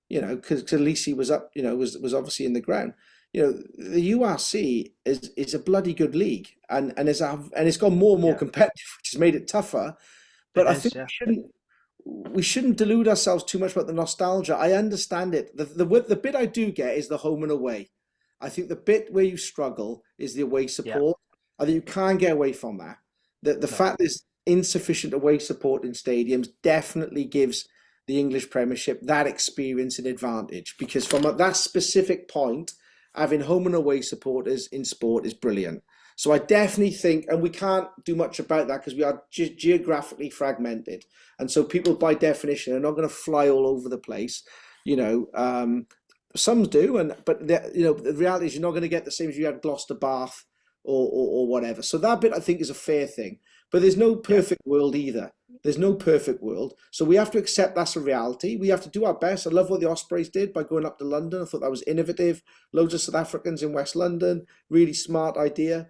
Because Khaleesi was up, was obviously in the ground. The URC is a bloody good league, and it's gone more and more competitive, which has made it tougher. But I think we shouldn't delude ourselves too much about the nostalgia. I understand it. The bit I do get is the home and away. I think the bit where you struggle is the away support. I think you can't get away from that. The fact there's insufficient away support in stadiums definitely gives the English Premiership that experience and advantage, because from that specific point, having home and away supporters in sport is brilliant. So I definitely think, and we can't do much about that because we are geographically fragmented, and so people by definition are not going to fly all over the place. Some do, but the reality is you're not going to get the same as you had Gloucester, Bath, or whatever. So that bit I think is a fair thing. But there's no perfect world either. There's no perfect world. So we have to accept that's a reality. We have to do our best. I love what the Ospreys did by going up to London. I thought that was innovative. Loads of South Africans in West London. Really smart idea.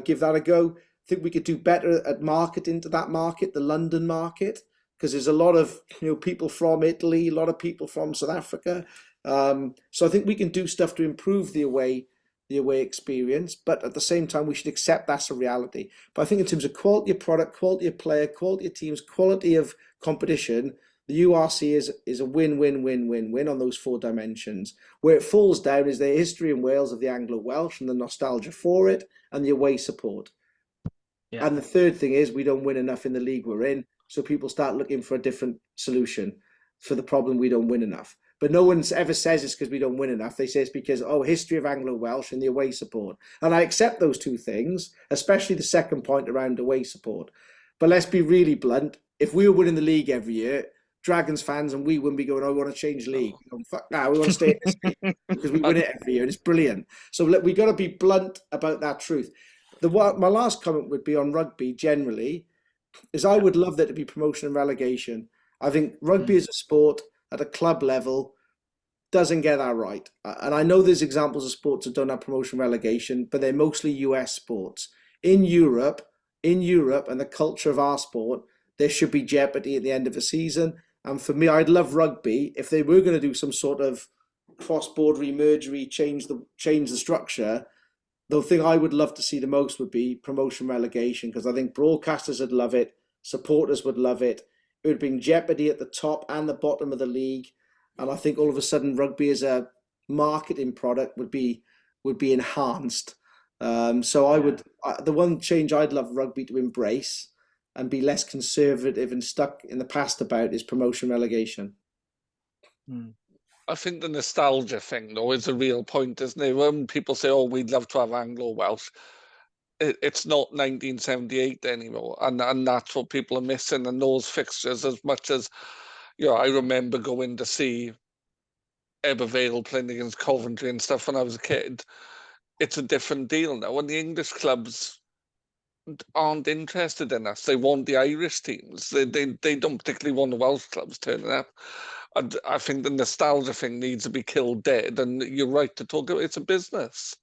Give that a go. I think we could do better at marketing to that market, the London market, because there's a lot of people from Italy, a lot of people from South Africa. So I think we can do stuff to improve the away experience, but at the same time we should accept that's a reality. But I think in terms of quality of product, quality of player, quality of teams, quality of competition, the URC is a win on those 4 dimensions. Where it falls down is the history in Wales of the Anglo-Welsh and the nostalgia for it and the away support. And the third thing is we don't win enough in the league we're in, so people start looking for a different solution for the problem we don't win enough. But no one ever says it's because we don't win enough. They say it's because, history of Anglo-Welsh and the away support. And I accept those 2 things, especially the second point around away support. But let's be really blunt. If we were winning the league every year, Dragons fans and we wouldn't be going, we want to change league. Fuck that, we want to stay in this league because we win it every year and it's brilliant. So we got to be blunt about that truth. My last comment would be on rugby generally, is I would love there to be promotion and relegation. I think rugby as a sport at a club level doesn't get that right. And I know there's examples of sports that don't have promotion relegation, but they're mostly US sports. In Europe and the culture of our sport, there should be jeopardy at the end of a season. And for me, I'd love rugby if they were going to do some sort of cross-border mergery, change the structure. The thing I would love to see the most would be promotion relegation, because I think broadcasters would love it, supporters would love it. It would bring jeopardy at the top and the bottom of the league, and I think all of a sudden rugby as a marketing product would be enhanced. The one change I'd love rugby to embrace and be less conservative and stuck in the past about is promotion relegation. I think the nostalgia thing, though, is a real point, isn't it? When people say, we'd love to have Anglo-Welsh, it's not 1978 anymore, and that's what people are missing. And those fixtures, as much as I remember going to see Ebervale playing against Coventry and stuff when I was a kid, it's a different deal now. And the English clubs aren't interested in us. They want the Irish teams. They don't particularly want the Welsh clubs turning up. And I think the nostalgia thing needs to be killed dead. And you're right to talk about it's a business.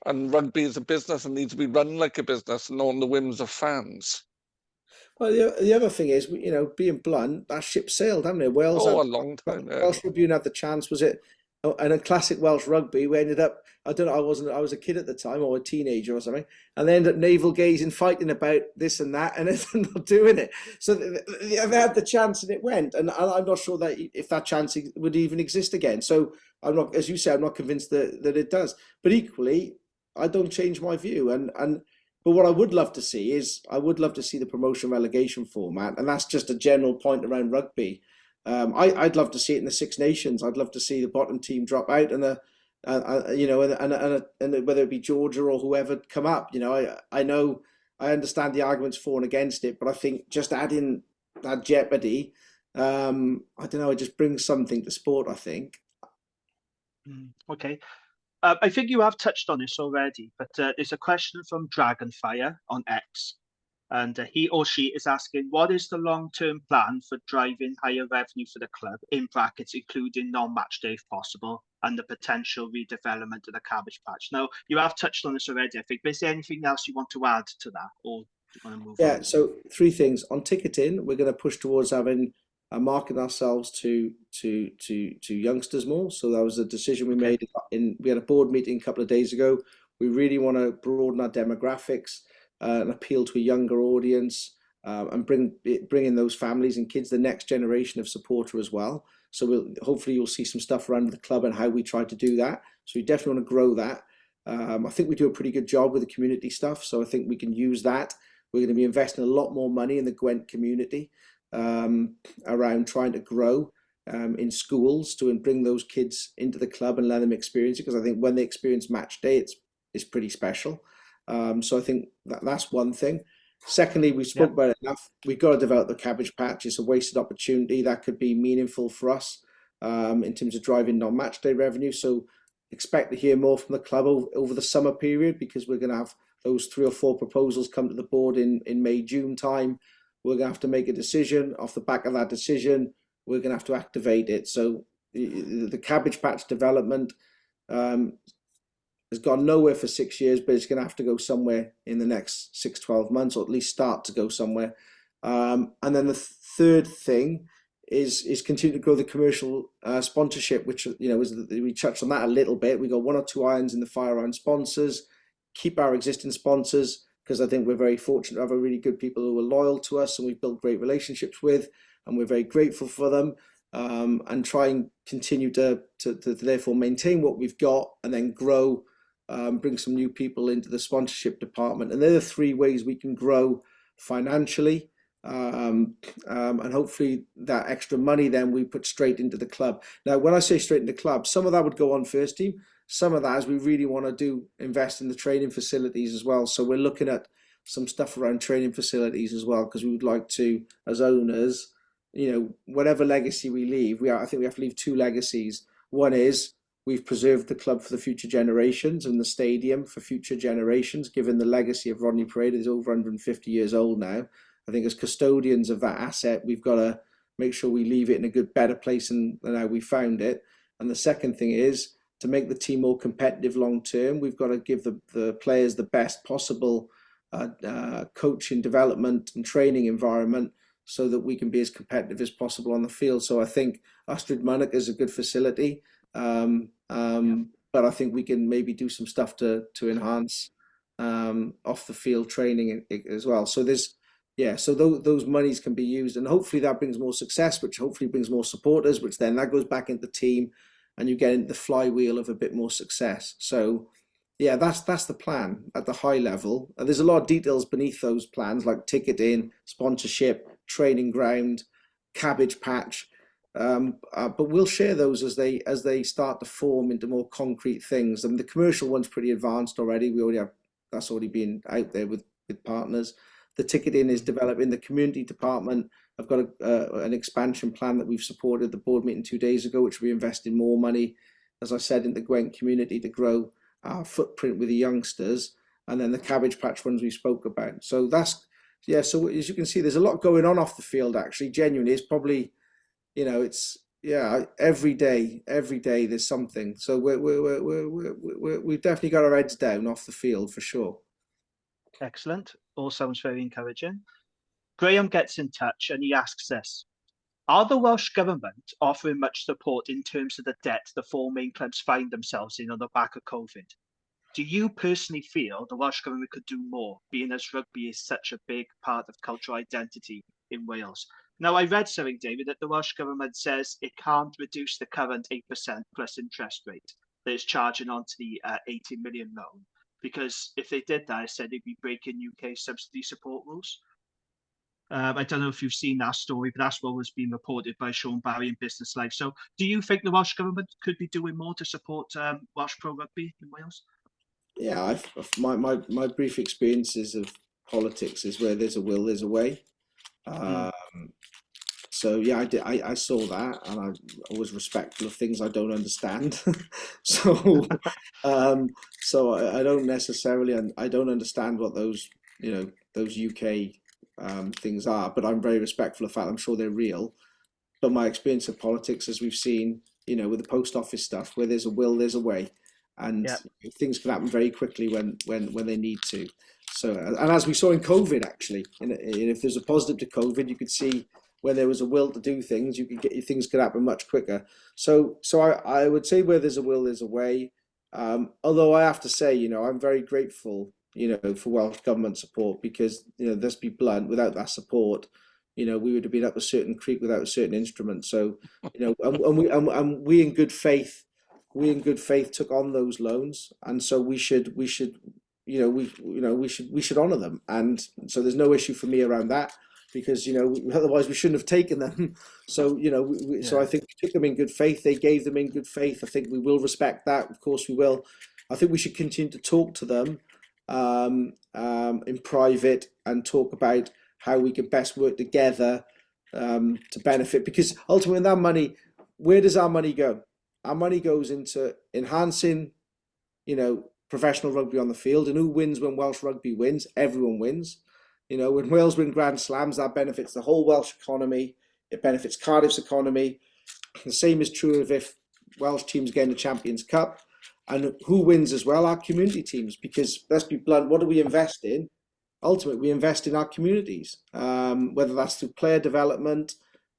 And rugby is a business and needs to be run like a business and not on the whims of fans. Well, the other thing is, being blunt, that ship sailed, haven't it? Wales. A long time. Welsh Tribune had the chance, was it? And a classic Welsh rugby, we ended up, I don't know, I was a kid at the time or a teenager or something, and they ended up navel gazing, fighting about this and that, and they're not doing it. So they had the chance and it went, and I'm not sure that if that chance would even exist again. So I'm not, as you say, I'm not convinced that it does. But equally, I don't change my view. But what I would love to see is, the promotion relegation format, and that's just a general point around rugby. I'd love to see it in the Six Nations. I'd love to see the bottom team drop out and whether it be Georgia or whoever come up. I understand the arguments for and against it, but I think just adding that jeopardy, I don't know, it just brings something to sport, I think. Okay. I think you have touched on this already, but there's a question from Dragonfire on X, and he or she is asking, what is the long-term plan for driving higher revenue for the club, in brackets, including non-match day if possible, and the potential redevelopment of the Cabbage Patch? Now, you have touched on this already, I think, but is there anything else you want to add to that, or do you want to move on? So 3 things. On ticketing, we're going to push towards having market ourselves to youngsters more. So that was a decision we made we had a board meeting a couple of days ago. We really want to broaden our demographics and appeal to a younger audience, and bring in those families and kids, the next generation of supporter as well. So hopefully you'll see some stuff around the club and how we try to do that. So we definitely want to grow that. I think we do a pretty good job with the community stuff, so I think we can use that. We're going to be investing a lot more money in the Gwent community, around trying to grow in schools to bring those kids into the club and let them experience it, because I think when they experience match day, it's pretty special. So I think that's one thing. Secondly, we spoke about it enough. We've got to develop the Cabbage Patch. It's a wasted opportunity that could be meaningful for us in terms of driving non-match day revenue. So expect to hear more from the club over the summer period, because we're going to have those 3 or 4 proposals come to the board in May, June time. We're going to have to make a decision. Off the back of that decision, we're going to have to activate it. So the Cabbage Patch development has gone nowhere for 6 years, but it's going to have to go somewhere in the next 6-12 months, or at least start to go somewhere. And then the third thing is continue to grow the commercial sponsorship, which, we touched on that a little bit. We got 1 or 2 irons in the fire around sponsors, keep our existing sponsors, because I think we're very fortunate to have a really good people who are loyal to us and we've built great relationships with, and we're very grateful for them, and try and continue to therefore maintain what we've got and then grow, bring some new people into the sponsorship department. And they're the 3 ways we can grow financially, and hopefully that extra money then we put straight into the club. Now, when I say straight into the club, some of that would go on first team. Some of that is we really want to invest in the training facilities as well. So we're looking at some stuff around training facilities as well, because we would like to, as owners, whatever legacy we leave, I think we have to leave 2 legacies. One is we've preserved the club for the future generations and the stadium for future generations, given the legacy of Rodney Parade is over 150 years old now. I think as custodians of that asset, we've got to make sure we leave it in a better place than how we found it. And the second thing is, to make the team more competitive long term, we've got to give the players the best possible coaching, development and training environment, so that we can be as competitive as possible on the field. So I think Astrid Munich is a good facility, but I think we can maybe do some stuff to enhance off the field training as well. So those monies can be used, and hopefully that brings more success, which hopefully brings more supporters, which then that goes back into the team, and you get into the flywheel of a bit more success. So that's the plan at the high level. And there's a lot of details beneath those plans, like ticketing, sponsorship, training ground, Cabbage Patch. But we'll share those as they start to form into more concrete things. And the commercial one's pretty advanced already. That's already been out there with partners. The ticketing is developing. The community department, I've got an expansion plan that we've supported the board meeting 2 days ago, which we invested more money, as I said, in the Gwent community to grow our footprint with the youngsters. And then the Cabbage Patch ones we spoke about. So so as you can see, there's a lot going on off the field, actually. Genuinely, it's probably, every day there's something. So we've definitely got our heads down off the field for sure. Excellent. All sounds very encouraging. Graham gets in touch and he asks this: are the Welsh government offering much support in terms of the debt the 4 main clubs find themselves in on the back of COVID? Do you personally feel the Welsh government could do more, being as rugby is such a big part of cultural identity in Wales? Now, I read something, David, that the Welsh government says it can't reduce the current 8% plus interest rate that it's charging onto the 80 million loan, because if they did that, it said they'd be breaking UK subsidy support rules. I don't know if you've seen that story, but that's what was being reported by Sean Barry in Business Life. So do you think the Welsh government could be doing more to support Welsh pro rugby in Wales? Yeah, my brief experiences of politics is where there's a will, there's a way. So yeah, I did. I saw that, and I'm always respectful of things I don't understand. so, I don't necessarily, and I don't understand what those those UK things are, but I'm very respectful of the fact I'm sure they're real. But my experience of politics, as we've seen, with the post office stuff, where there's a will, there's a way, and things can happen very quickly when they need to. So, and as we saw in COVID, actually, if there's a positive to COVID, you could see where there was a will to do things, things could happen much quicker. So I would say where there's a will, there's a way. Although I have to say, I'm very grateful, for Welsh government support, because, let's be blunt, without that support, we would have been up a certain creek without a certain instrument. So, and we in good faith took on those loans, and so we should honour them, and so there's no issue for me around that, because otherwise we shouldn't have taken them. So so I think we took them in good faith. They gave them in good faith. I think we will respect that. Of course we will. I think we should continue to talk to them in private and talk about how we can best work together to benefit, because ultimately that money, where does our money go? Our money goes into enhancing, professional rugby on the field, and who wins when Welsh rugby wins? Everyone wins. When Wales win Grand Slams, that benefits the whole Welsh economy. It benefits Cardiff's economy. The same is true if Welsh teams get in the Champions Cup. And who wins as well? Our community teams, because let's be blunt, what do we invest in? Ultimately, we invest in our communities, whether that's through player development,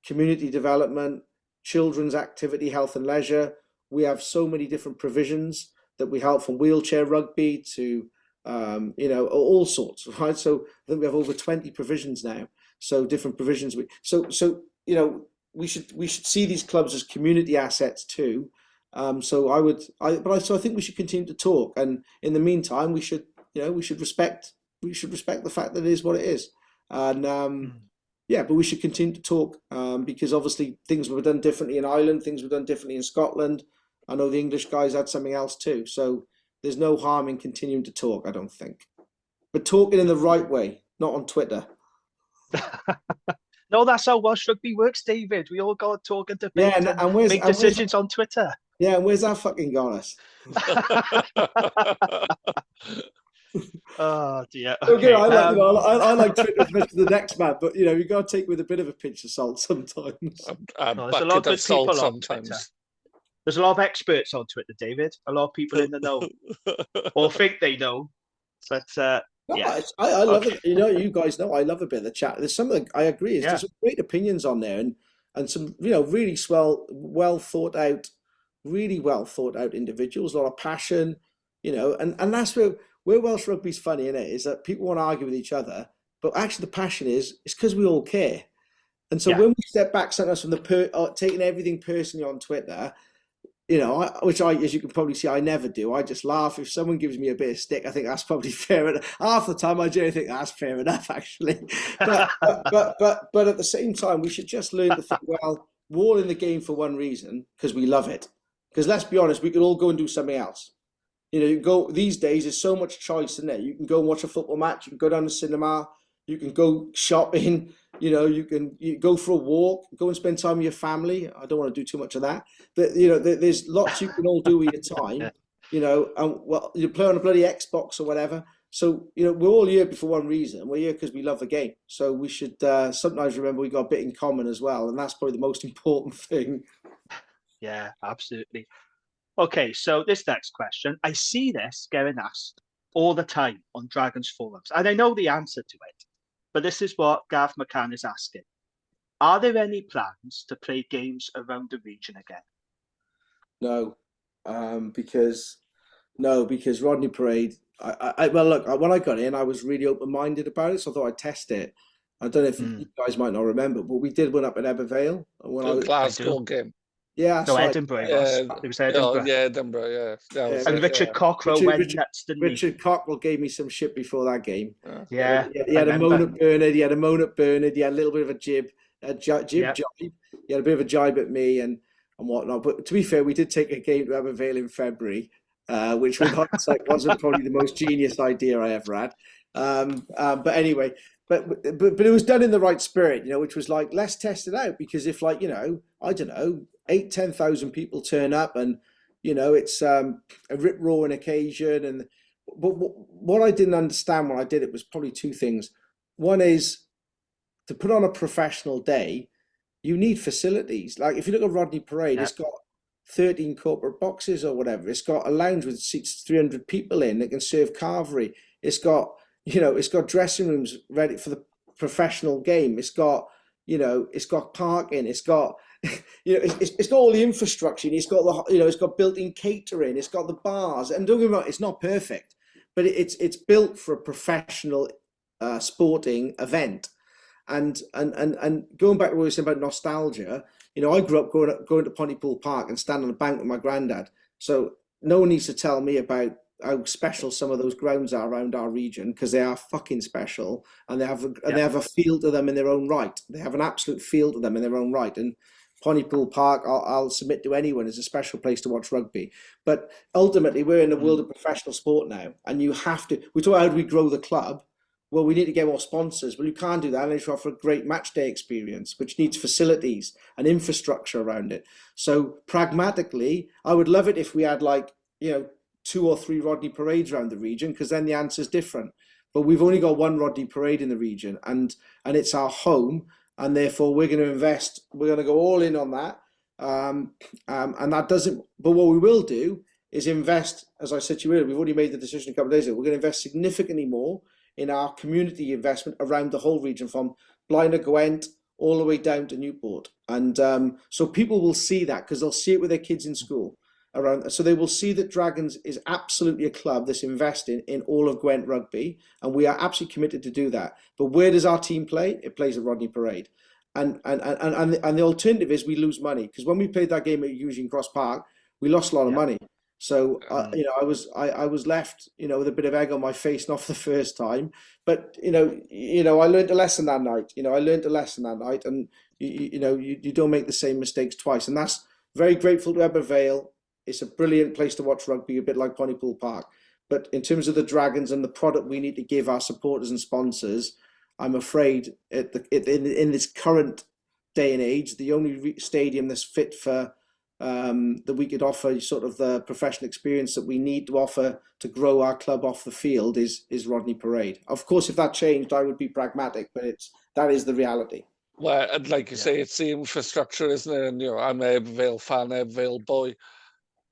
community development, children's activity, health and leisure. We have so many different provisions that we help, from wheelchair rugby to all sorts, right? So I think we have over 20 provisions now. So different provisions. So we should see these clubs as community assets too. So I think we should continue to talk, and in the meantime, we should respect the fact that it is what it is, and but we should continue to talk, because obviously things were done differently in Ireland, things were done differently in Scotland. I know the English guys had something else too. So there's no harm in continuing to talk, I don't think. But talking in the right way, not on Twitter. No, that's how Welsh rugby works, David. We all go talk and debate and make decisions on Twitter. Yeah, and where's that fucking got us? Oh dear. Okay. I like Twitter as much as the next man, but you got to take it with a bit of a pinch of salt sometimes. There's a lot of good people on Twitter. There's a lot of experts on Twitter, David. A lot of people in the know, or think they know. But I love it. You guys know I love a bit of the chat. There's something I agree. There's some great opinions on there, and some really well thought out individuals. A lot of passion, and that's where Welsh rugby's funny, isn't it? Is that people want to argue with each other, but actually the passion it's because we all care. And so when we step back sometimes from taking everything personally on Twitter, which as you can probably see, I never do. I just laugh. If someone gives me a bit of stick, I think that's probably fair enough. Half the time I do think that's fair enough, actually. But at the same time, we should just learn to think, well, we're all in the game for one reason, because we love it. Because let's be honest, we could all go and do something else. You go these days. There's so much choice in there. You can go and watch a football match. You can go down to the cinema. You can go shopping. You go for a walk. Go and spend time with your family. I don't want to do too much of that. But there's lots you can all do with your time. And you play on a bloody Xbox or whatever. So we're all here for one reason. We're here because we love the game. So we should sometimes remember we got a bit in common as well, and that's probably the most important thing. Yeah, absolutely. Okay, so this next question, I see this getting asked all the time on Dragons forums, and I know the answer to it, but this is what Gav McCann is asking. Are there any plans to play games around the region again? No, because Rodney Parade, well, look, when I got in, I was really open-minded about it, so I thought I'd test it. I don't know if you guys might not remember, but we did one up at Ebervale. Glasgow game. Yeah, no, Edinburgh. It was Edinburgh. Yeah, Edinburgh. Yeah. And Richard Cockrell went nuts, didn't he? Richard Cockrell gave me some shit before that game. Yeah, he had a moan at Bernard. He had a little bit of a jibe. He had a bit of a jibe at me and whatnot. But to be fair, we did take a game to Abervale in February, which with hindsight wasn't probably the most genius idea I ever had. But anyway, but it was done in the right spirit, which was like, let's test it out, because if I don't know, 8,000-10,000 people turn up and it's a rip roaring occasion, but what I didn't understand when I did it was probably two things. One is, to put on a professional day, you need facilities. Like if you look at Rodney Parade, It's got 13 corporate boxes or whatever. It's got a lounge with seats 300 people in that can serve carvery. It's got dressing rooms ready for the professional game. It's got parking. It's got it's got all the infrastructure. It's got it's got built-in catering. It's got the bars. And don't get me wrong, it's not perfect, but it's built for a professional sporting event. And going back to what we were saying about nostalgia, I grew up going to Pontypool Park and standing on the bank with my granddad. So no one needs to tell me about how special some of those grounds are around our region, because they are fucking special, and they have a feel to them in their own right. They have an absolute feel to them in their own right. And Pontypool Park, I'll submit to anyone, is a special place to watch rugby. But ultimately, we're in the world of professional sport now, and you have to. We talk about how do we grow the club. Well, we need to get more sponsors. Well, you can't do that unless you offer a great match day experience, which needs facilities and infrastructure around it. So pragmatically, I would love it if we had 2 or 3 Rodney Parades around the region, because then the answer's different. But we've only got one Rodney Parade in the region, and it's our home, and therefore we're going to invest. We're going to go all in on that, and that doesn't. But what we will do is invest, as I said to you earlier. We've already made the decision a couple of days ago. We're going to invest significantly more in our community investment around the whole region, from Blaenau Gwent all the way down to Newport. And so people will see that, because they'll see it with their kids in school around. So they will see that Dragons is absolutely a club that's investing in all of Gwent rugby, and we are absolutely committed to do that. But where does our team play? It plays at Rodney Parade. And the alternative is we lose money, because when we played that game at Eugene Cross Park, we lost a lot of money. So I was left with a bit of egg on my face, not for the first time, but I learned a lesson that night. And you don't make the same mistakes twice. And that's very grateful to Ebervale. It's a brilliant place to watch rugby, a bit like Pontypool Park. But in terms of the Dragons and the product we need to give our supporters and sponsors, I'm afraid in this current day and age, the only stadium that's fit for that we could offer sort of the professional experience that we need to offer to grow our club off the field is Rodney Parade. Of course, if that changed, I would be pragmatic, but that is the reality. Well, and like you say, it's the infrastructure, isn't it? And I'm an Ebervale fan, Ebervale boy.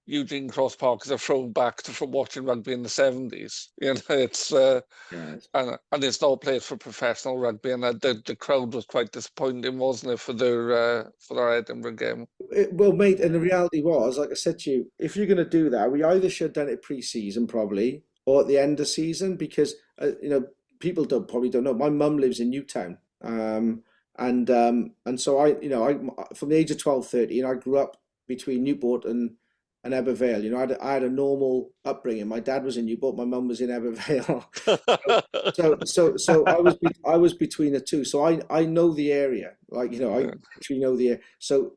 Eugene Cross Park is a throwback from watching rugby in the 70s. It's and it's not a place for professional rugby, and the crowd was quite disappointing, wasn't it, for their Edinburgh game? Well, mate, and the reality was, like I said to you, if you're going to do that, we either should have done it pre-season probably, or at the end of season, because people probably don't know. My mum lives in Newtown, and so I from the age of 12, 13, I grew up between Newport and Ebervale. I had a normal upbringing. My dad was in Newport, my mum was in Ebervale. so I was between the two. So I know the area. I actually know the area. So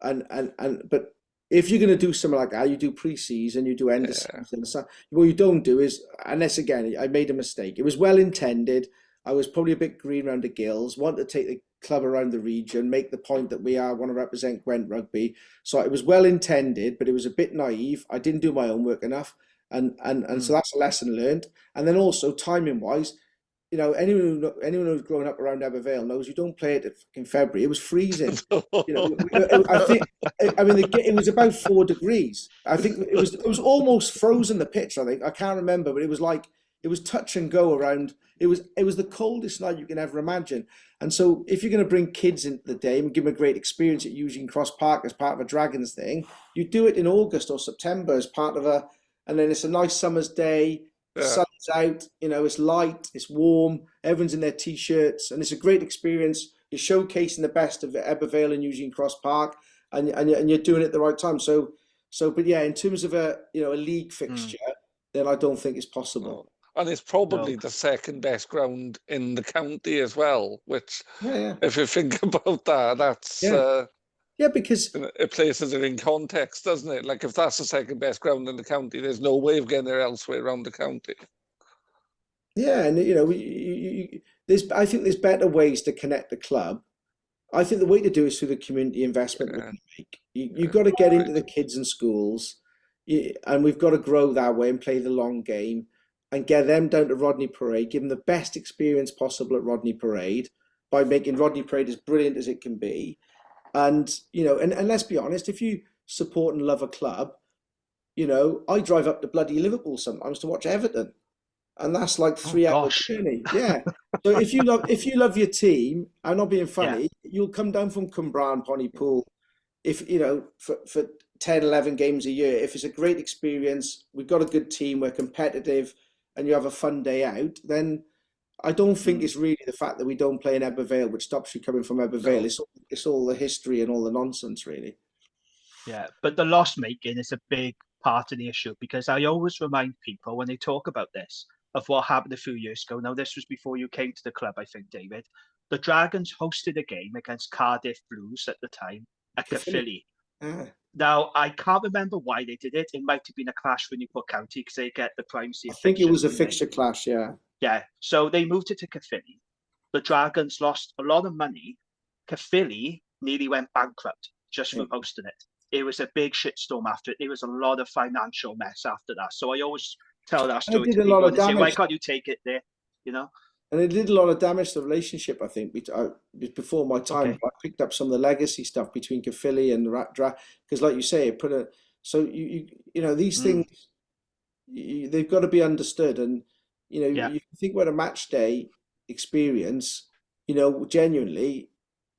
but if you're going to do something like that, you do pre-season, you do end of season. What you don't do is, unless again, I made a mistake. It was well intended. I was probably a bit green around the gills, wanted to take the club around the region, make the point that we want to represent Gwent rugby. So it was well intended, but it was a bit naive. I didn't do my homework enough, and so that's a lesson learned. And then also timing wise, anyone who's grown up around Ebervale knows you don't play it in February. It was freezing. It was about 4 degrees. I think it was almost frozen, the pitch. I think I can't remember, but it was like. It was touch and go around. It was the coldest night you can ever imagine. And so if you're going to bring kids into the game and give them a great experience at Eugene Cross Park as part of a Dragons thing, you do it in August or September as part of and then it's a nice summer's day, the sun's out, it's light, it's warm, everyone's in their t-shirts, and it's a great experience. You're showcasing the best of Ebervale and Eugene Cross Park, and you're doing it at the right time. But yeah, in terms of a league fixture, then I don't think it's possible. And it's probably the second best ground in the county as well, which, if you think about that, that's... because... It places it in context, doesn't it? Like, if that's the second best ground in the county, there's no way of getting there elsewhere around the county. Yeah, and there's I think there's better ways to connect the club. I think the way to do it is through the community investment that we make. You've got to get into the kids and schools, and we've got to grow that way and play the long game and get them down to Rodney Parade, give them the best experience possible at Rodney Parade by making Rodney Parade as brilliant as it can be. And, and let's be honest, if you support and love a club, I drive up to bloody Liverpool sometimes to watch Everton. And that's like 3 hours journey. Yeah. So if you love your team, I'm not being funny, you'll come down from Cwmbran, Pontypool, if for 10, 11 games a year. If it's a great experience, we've got a good team, we're competitive, and you have a fun day out, then I don't think it's really the fact that we don't play in Ebbw Vale which stops you coming from Ebbw Vale. No. It's all the history and all the nonsense, really. Yeah, but the loss making is a big part of the issue, because I always remind people when they talk about this of what happened a few years ago. Now, this was before you came to the club, I think, David. The Dragons hosted a game against Cardiff Blues at the time at Caerphilly. Now, I can't remember why they did it. It might have been a clash for Newport County because they get the primacy. I think it was a fixture clash, yeah. Yeah, so they moved it to Caerphilly. The Dragons lost a lot of money. Caerphilly nearly went bankrupt just from hosting it. It was a big shitstorm after it. There was a lot of financial mess after that. So I always tell that story to people and say, why can't you take it there? And it did a lot of damage to the relationship, I think. Before my time, I picked up some of the legacy stuff between Caerphilly and because, like you say, it put a. So these things, they've got to be understood, and you think about a match day experience. Genuinely,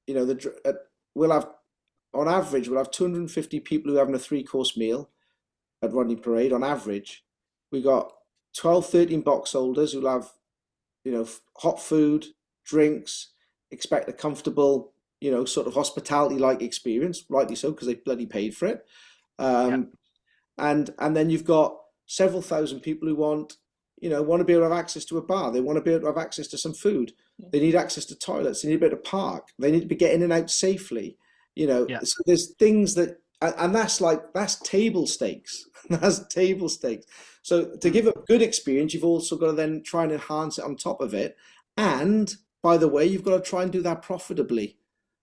we'll have on average 250 people who are having a 3-course meal at Rodney Parade on average. We got 12, 13 box holders who'll have hot food, drinks, expect a comfortable, sort of hospitality-like experience, rightly so, because they bloody paid for it. And then you've got several thousand people who want to be able to have access to a bar. They want to be able to have access to some food. They need access to toilets. They need to be able to park. They need to be getting in and out safely. So there's things that, and that's table stakes. That's table stakes. So to give a good experience, you've also got to then try and enhance it on top of it. And by the way, you've got to try and do that profitably.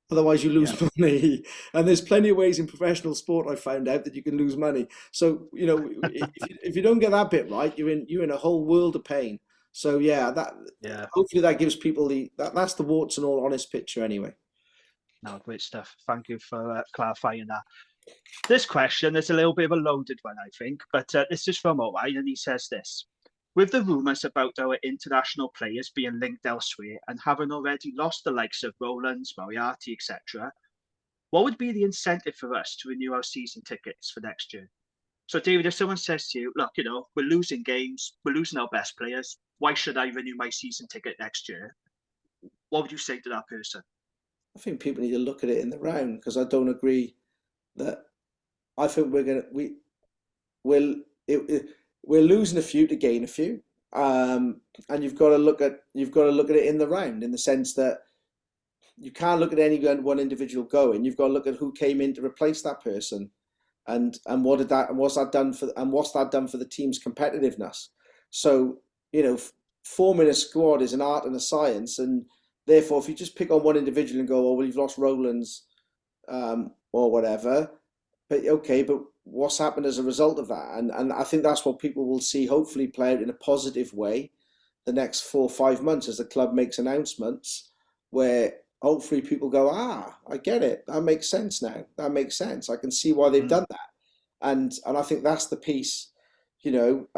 Otherwise, you lose money. And there's plenty of ways in professional sport, I found out, that you can lose money. So, if you don't get that bit right, you're in a whole world of pain. So, hopefully that gives people that's the warts and all honest picture anyway. No, great stuff. Thank you for clarifying that. This question is a little bit of a loaded one, I think, but this is from Owain, and he says this. With the rumours about our international players being linked elsewhere and having already lost the likes of Rowlands, Moriarty, etc., what would be the incentive for us to renew our season tickets for next year? So, David, if someone says to you, look, we're losing games, we're losing our best players, why should I renew my season ticket next year? What would you say to that person? I think people need to look at it in the round, because I don't agree that I think we're losing a few to gain a few, and you've got to look at it in the round, in the sense that you can't look at any one individual going. You've got to look at who came in to replace that person, and what's that done for the team's competitiveness. So forming a squad is an art and a science, and therefore if you just pick on one individual and go, oh well, you've lost Rowlands or whatever, but what's happened as a result of that? And I think that's what people will see, hopefully play out in a positive way the next 4 or 5 months as the club makes announcements, where hopefully people go, I get it. That makes sense now. That makes sense. I can see why they've done that. And I think that's the piece, so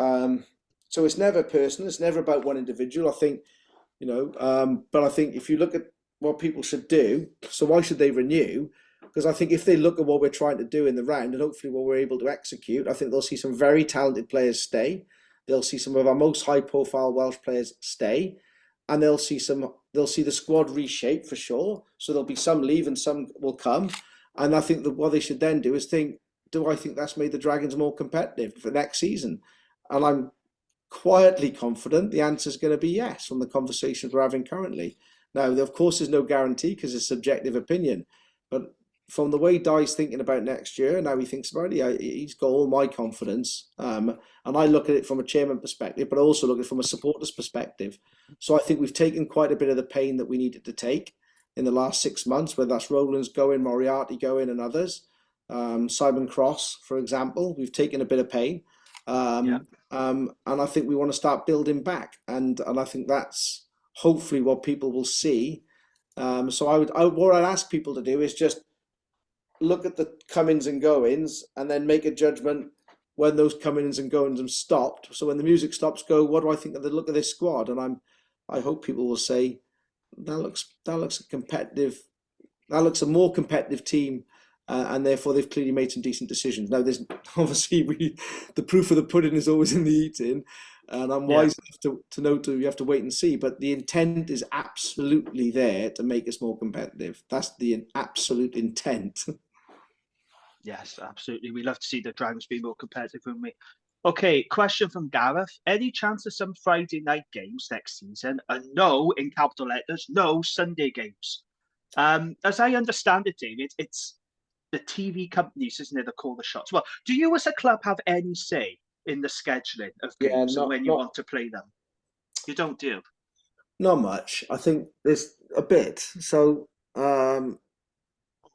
it's never personal. It's never about one individual. I think, but I think if you look at what people should do, so why should they renew? Because I think if they look at what we're trying to do in the round and hopefully what we're able to execute, I think they'll see some very talented players stay. They'll see some of our most high-profile Welsh players stay, and they'll see the squad reshape for sure. So there'll be some leave and some will come. And I think that what they should then do is think, do I think that's made the Dragons more competitive for next season? And I'm quietly confident the answer is going to be yes from the conversations we're having currently. Now, of course, there's no guarantee because it's subjective opinion, but from the way Di's thinking about next year and how he thinks about it, he's got all my confidence. And I look at it from a chairman perspective, but I also look at it from a supporter's perspective. So I think we've taken quite a bit of the pain that we needed to take in the last 6 months, whether that's Rowlands going, Moriarty going, and others. Simon Cross, for example, we've taken a bit of pain. And I think we want to start building back. And I think that's hopefully what people will see. So what I'd ask people to do is just look at the comings and goings and then make a judgment when those comings and goings have stopped. So when the music stops, go, what do I think of the look of this squad? And I hope people will say, that looks a competitive, that looks a more competitive team, and therefore they've clearly made some decent decisions. Now, there's obviously the proof of the pudding is always in the eating, and I'm wise enough to know you have to wait and see. But the intent is absolutely there to make us more competitive. That's the absolute intent. Yes, absolutely. We love to see the Dragons be more competitive, wouldn't we? Okay, question from Gareth. Any chance of some Friday night games next season? And no, in capital letters, no Sunday games. As I understand it, David, it's the TV companies, isn't it, that call the shots. Well, do you as a club have any say in the scheduling of games and when you want to play them? You don't, do you? Not much. I think there's a bit. So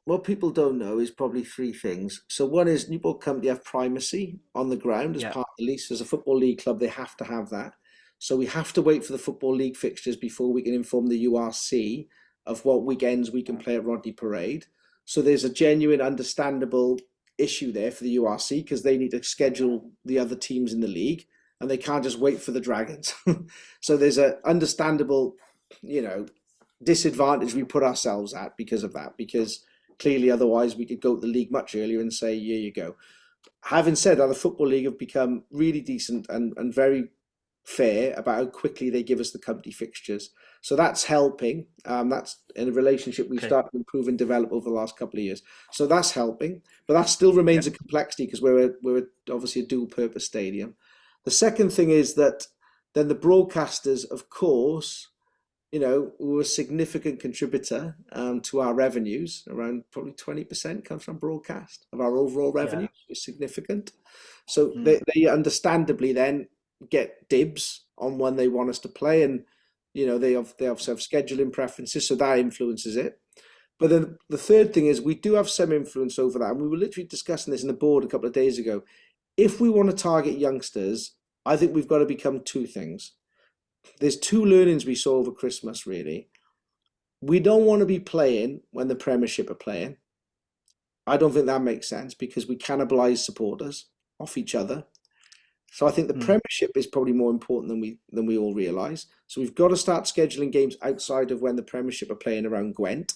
what people don't know is probably three things. So one is Newport Company have primacy on the ground as part of the lease. As a Football League club, they have to have that. So we have to wait for the Football League fixtures before we can inform the URC of what weekends we can play at Rodney Parade. So there's a genuine, understandable issue there for the URC because they need to schedule the other teams in the league and they can't just wait for the Dragons. So there's an understandable, disadvantage we put ourselves at because of that, because clearly otherwise we could go to the league much earlier and say, here you go. Having said that, the Football League have become really decent and very fair about how quickly they give us the company fixtures. So that's helping. That's in a relationship we've started to improve and develop over the last couple of years. So that's helping, but that still remains a complexity because we're obviously a dual purpose stadium. The second thing is that then the broadcasters, of course, were a significant contributor to our revenues. Around probably 20% comes from broadcast of our overall revenue. Is significant. So they understandably then get dibs on when they want us to play, and they obviously have scheduling preferences, so that influences it. But then the third thing is we do have some influence over that, and we were literally discussing this in the board a couple of days ago. If we want to target youngsters, I think we've got to become two things. There's two learnings we saw over Christmas, really. We don't want to be playing when the Premiership are playing. I don't think that makes sense because we cannibalise supporters off each other. So I think the Premiership is probably more important than we all realise. So we've got to start scheduling games outside of when the Premiership are playing around Gwent.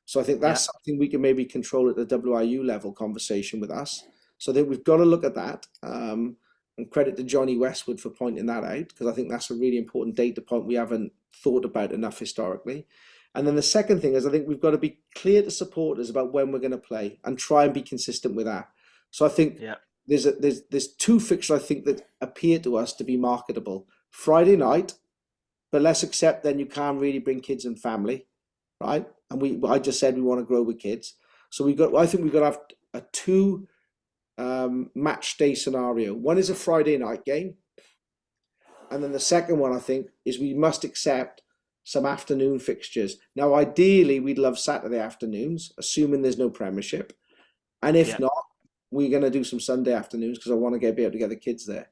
So I think that's something we can maybe control at the WIU level conversation with us. So I think we've got to look at that. And credit to Johnny Westwood for pointing that out, because I think that's a really important data point we haven't thought about enough historically. And then the second thing is I think we've got to be clear to supporters about when we're going to play and try and be consistent with that. So I think there's two fixtures I think that appear to us to be marketable. Friday night, but let's accept then you can't really bring kids and family, right? And I just said we want to grow with kids. So I think we've got to have a two match day scenario. One is a Friday night game, and then the second one I think is we must accept some afternoon fixtures. Now ideally we'd love Saturday afternoons, assuming there's no Premiership, and if not, we're going to do some Sunday afternoons because I want to be able to get the kids there.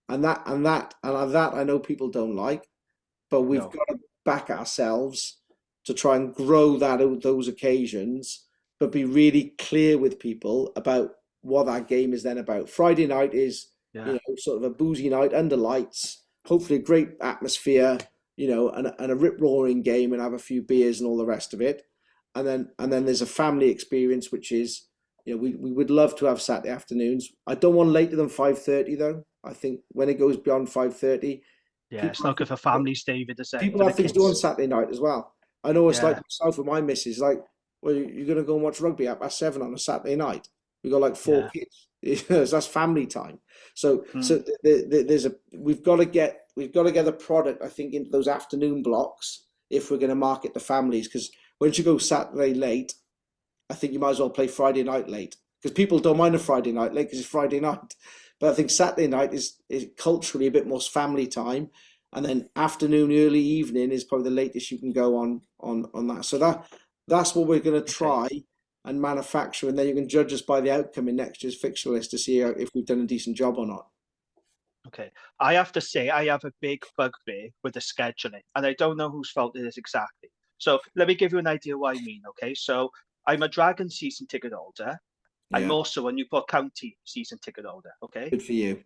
And that I know people don't like, but we've got to back ourselves to try and grow those occasions, but be really clear with people about what that game is then about. Friday night is sort of a boozy night under lights, hopefully a great atmosphere, and a rip-roaring game and have a few beers and all the rest of it. And then there's a family experience, which is, we would love to have Saturday afternoons. I don't want later than 5:30 though. I think when it goes beyond 5:30, it's not good for families, David. To say people have things to do on Saturday night as well. I know it's like myself with my missus, like, well, you're going to go and watch rugby at 7 on a Saturday night. We got like 4 kids. That's family time. So we've got to get the product, I think, into those afternoon blocks if we're going to market the families. Because once you go Saturday late, I think you might as well play Friday night late, because people don't mind a Friday night late because it's Friday night. But I think Saturday night is culturally a bit more family time, and then afternoon, early evening is probably the latest you can go on that. So that's what we're going to try and manufacture, and then you can judge us by the outcome in next year's fixture list to see if we've done a decent job or not. Okay, I have to say I have a big bugbear with the scheduling, and I don't know whose fault it is exactly. So let me give you an idea what I mean. Okay, so I'm a Dragon season ticket holder. I'm Yeah, also a Newport County season ticket holder. Okay, good for you.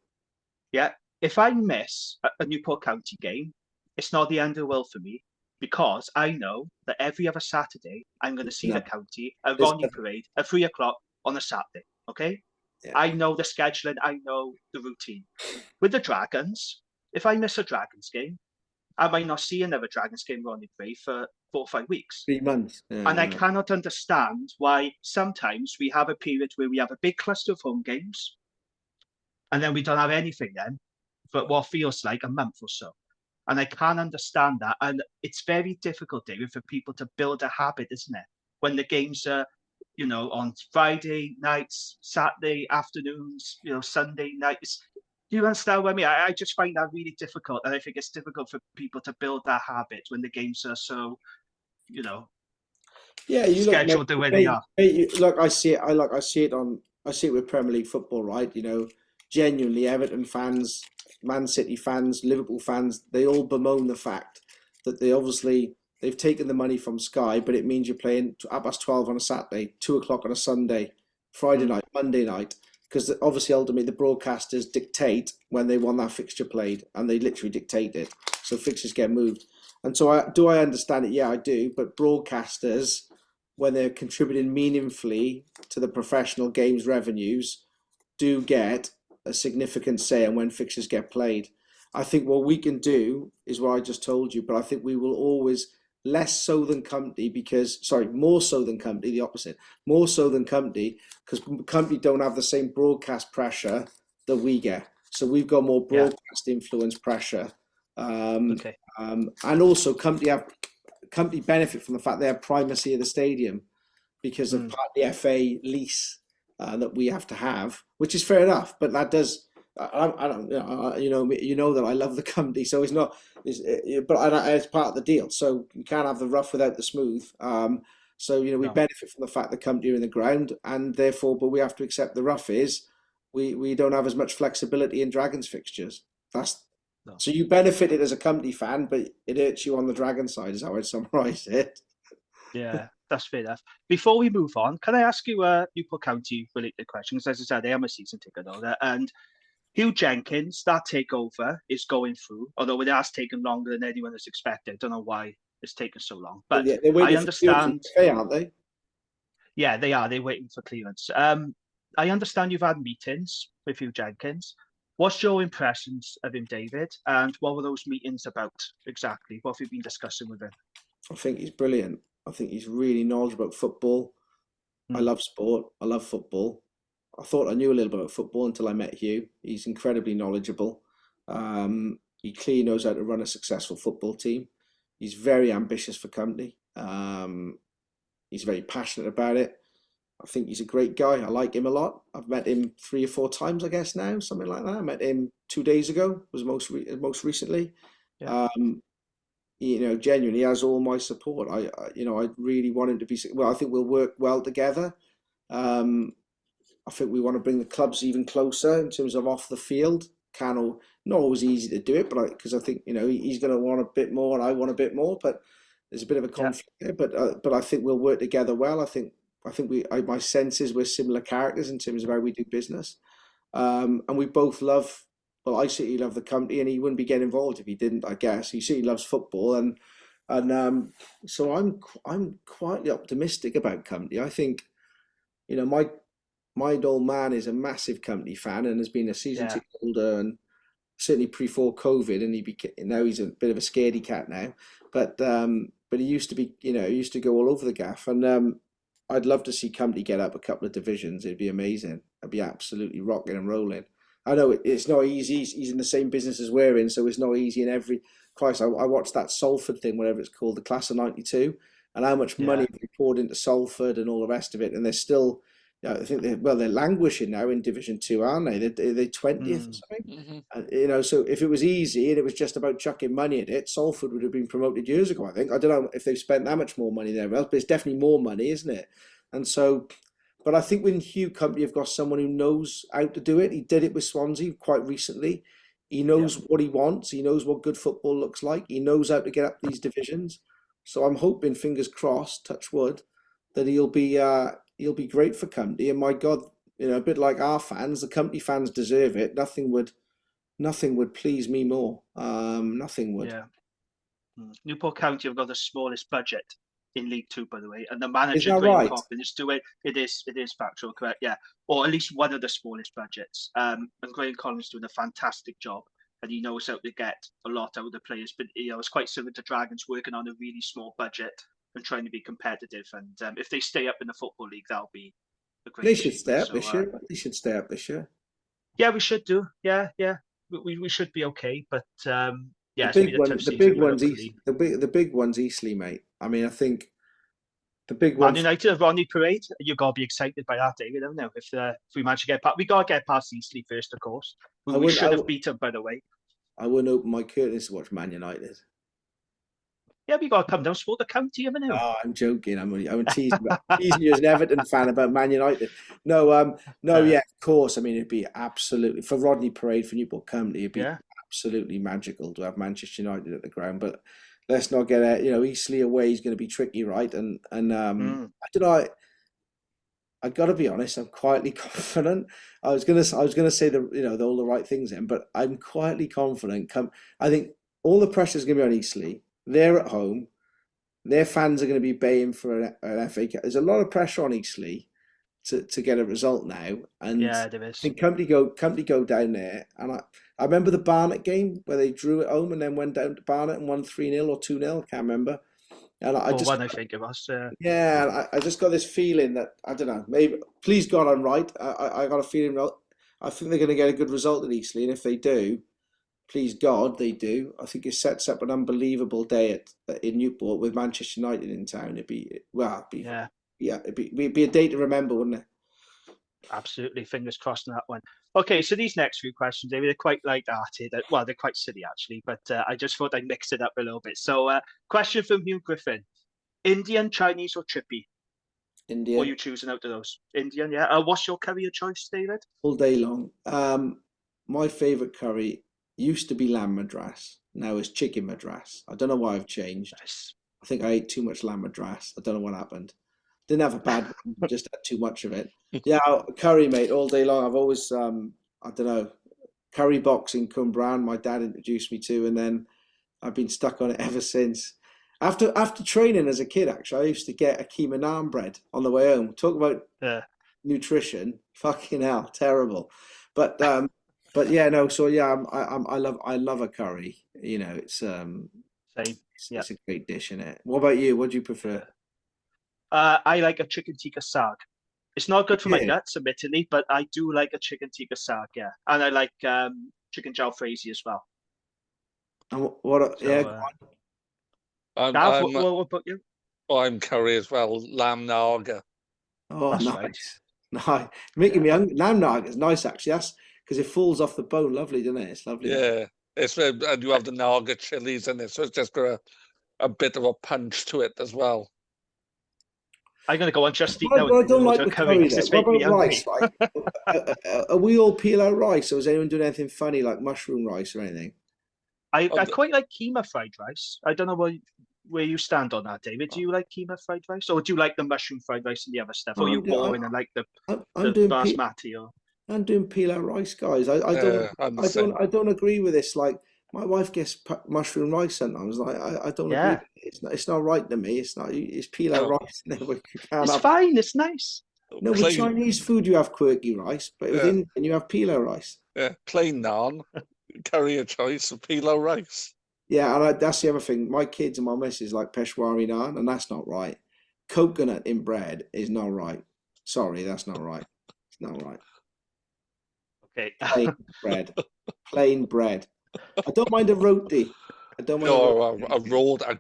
yeah. If I miss a Newport County game, it's not the end of the world for me, because I know that every other Saturday I'm going to see the No, county at there's Ronnie Parade at 3 o'clock on a Saturday. Okay, yeah. I know the scheduling, I know the routine. With the Dragons, if I miss a Dragons game, I might not see another Dragons game Ronnie Parade for 4 or 5 weeks. 3 months. Yeah, And I no. cannot understand why sometimes we have a period where we have a big cluster of home games, and then we don't have anything then for what feels like a month or so. And I can't understand that. And it's very difficult, David, for people to build a habit, isn't it? When the games are, on Friday nights, Saturday afternoons, Sunday nights. Do you understand what I mean? I just find that really difficult. And I think it's difficult for people to build that habit when the games are so, Yeah, you look, scheduled the way they are. look, I see it. I see it with Premier League football, right? Genuinely, Everton fans, Man City fans, Liverpool fans, they all bemoan the fact that they've taken the money from Sky, but it means you're playing at past 12 on a Saturday, 2 o'clock on a Sunday, Friday night, Monday night, because obviously ultimately the broadcasters dictate when they want that fixture played, and they literally dictate it. So fixtures get moved. And so I understand it? Yeah, I do. But broadcasters, when they're contributing meaningfully to the professional games revenues, do get a significant say on when fixtures get played. I think what we can do is what I just told you, but I think we will always, more so than Company, the opposite. More so than Company, because Company don't have the same broadcast pressure that we get. So we've got more broadcast influence pressure. Okay. And also Company benefit from the fact they have primacy of the stadium because of part of the FA lease that we have to have, which is fair enough. But that does, I don't, that I love the Company, so it's not. But it's part of the deal. So you can't have the rough without the smooth. So we benefit from the fact the Company are in the ground, and therefore, but we have to accept the rough is we don't have as much flexibility in Dragons fixtures. So you benefited as a Company fan, but it hurts you on the Dragon side, is how I'd summarise it. Yeah, that's fair enough. Before we move on, can I ask you a Newport County related question? Because as I said, I am a season ticket holder. And Hugh Jenkins, that takeover is going through, although it has taken longer than anyone has expected. I don't know why it's taken so long. But Yeah, they're waiting I understand. For FA, aren't they? Yeah, they are. They're waiting for clearance. I understand you've had meetings with Hugh Jenkins. What's your impressions of him, David? And what were those meetings about exactly? What have you been discussing with him? I think he's brilliant. I think he's really knowledgeable about football. I love sport. I love football. I thought I knew a little bit about football until I met Hugh. He's incredibly knowledgeable. He clearly knows how to run a successful football team. He's very ambitious for Company. He's very passionate about it. I think he's a great guy. I like him a lot. I've met him 3 or 4 times, I guess now, something like that. I met him 2 days ago, was most recently. Yeah. Genuinely has all my support. I really want him to be well. I think we'll work well together. I think we want to bring the clubs even closer in terms of off the field. Not always easy to do it, but because I think he's going to want a bit more, and I want a bit more. But there's a bit of a conflict there. But I think we'll work together well. I think my sense is we're similar characters in terms of how we do business, and we both love. Well, I certainly love the Company, and he wouldn't be getting involved if he didn't. I guess he certainly loves football, and so I'm quietly optimistic about Company. I think, my old man is a massive Company fan and has been a season ticket holder, and certainly before COVID, and now he's a bit of a scaredy cat now, but he used to be, he used to go all over the gaff, and I'd love to see Company get up a couple of divisions. It'd be amazing. It'd be absolutely rocking and rolling. I know it's not easy. He's in the same business as we're in, so it's not easy in every. Christ, I watched that Salford thing, whatever it's called, the Class of '92, and how much money they poured into Salford and all the rest of it, and they're still, I think they're languishing now in Division 2, aren't they? They're 20th or something. And, so if it was easy and it was just about chucking money at it, Salford would have been promoted years ago, I think. I don't know if they've spent that much more money there, but it's definitely more money, isn't it? And so, but I think with Hugh Company, you've got someone who knows how to do it. He did it with Swansea quite recently. He knows what he wants. He knows what good football looks like. He knows how to get up these divisions. So I'm hoping, fingers crossed, touch wood, that he'll be great for Company. And my God, a bit like our fans, the Company fans deserve it. Nothing would please me more. Nothing would. Yeah. Newport County have got the smallest budget in League Two, by the way, and the manager Graham Coffin is doing it is factual, correct? Yeah, or at least one of the smallest budgets. And Graham Collins doing a fantastic job, and he knows how to get a lot out of the players. But it's quite similar to Dragons, working on a really small budget and trying to be competitive. And if they stay up in the Football League, that'll be a great. They should stay up this year. They should stay up this year. Yeah, we should do. Yeah. We should be okay, but yeah, the big one's Eastleigh, mate. I mean, I think the big one. Man United, Ronnie Parade. You've got to be excited by that, David. I don't know if we manage to get past. We got to get past Eastleigh first, of course. We should have beat them, by the way. I wouldn't open my curtains to watch Man United. Yeah, we got to come down, support the county, haven't we? Oh, I'm joking. I'm teasing you as an Everton fan about Man United. No, yeah, of course. I mean, it'd be absolutely, for Rodney Parade, for Newport County, it'd be absolutely magical to have Manchester United at the ground. But let's not get it. Eastleigh away is going to be tricky, right? And I don't know. I got to be honest. I'm quietly confident. I was gonna say all the right things then, but I'm quietly confident. I think all the pressure is going to be on Eastleigh. They're at home. Their fans are going to be baying for an FA Cup. There's a lot of pressure on Eastleigh to get a result now. And yeah, there is. I think Company go down there. And I remember the Barnet game where they drew at home and then went down to Barnet and won 3-0 or 2-0. I can't remember. And I think it was. Yeah, I just got this feeling that, I don't know, maybe, please God, I'm right. I got a feeling, I think they're going to get a good result at Eastleigh. And if they do, please God, they do. I think it sets up an unbelievable day in Newport with Manchester United in town. It'd be a day to remember, wouldn't it? Absolutely. Fingers crossed on that one. Okay, so these next few questions, David, they're quite light-hearted. Well, they're quite silly, actually, but I just thought I'd mix it up a little bit. So, question from Hugh Griffin. Indian, Chinese, or Chippy? Indian. What are you choosing out of those? Indian, yeah. What's your curry of choice, David? All day long. My favourite curry used to be lamb madras. Now it's chicken madras. I don't know why I've changed. Nice. I think I ate too much lamb madras. I don't know what happened. Didn't have a bad one, just had too much of it. Yeah, curry, mate, all day long. I've always, I don't know, curry box in Cwmbran, my dad introduced me to, and then I've been stuck on it ever since. After training as a kid, actually, I used to get a keema naan bread on the way home. Talk about nutrition, fucking hell, terrible. But yeah, no. So yeah, I love a curry. It's same. It's a great dish, isn't it? What about you? What do you prefer? I like a chicken tikka saag. It's not good for my nuts, admittedly, but I do like a chicken tikka saag. Yeah, and I like chicken jalfrezi as well. And what about you? I'm curry as well. Lamb naga. Oh, that's nice. Nice. Making me hungry. Lamb naga is nice, actually. That's because it falls off the bone, lovely, doesn't it? It's lovely. Yeah, and you have the naga chilies in it, so it's just got a bit of a punch to it as well. I'm going to go on Just Eat now. I don't like the curry. What about rice? Are we all peel out rice, or is anyone doing anything funny like mushroom rice or anything? I quite like keema fried rice. I don't know where you stand on that, David. Do you like keema fried rice, or do you like the mushroom fried rice and the other stuff? Or are you more in like the basmati? I'm doing peel out rice, guys. I don't agree with this. Like, my wife gets mushroom rice sometimes. Like, I don't agree. It's not right to me. It's not. It's peel out rice. It's fine. It's nice. No, with Chinese food you have quirky rice, but with Indian you have peel out rice. Yeah, plain naan, curry a choice of peel out rice. Yeah, and that's the other thing. My kids and my missus like Peshwari naan, and that's not right. Coconut in bread is not right. Sorry, that's not right. It's not right. Okay. Plain bread. I don't mind a roti. A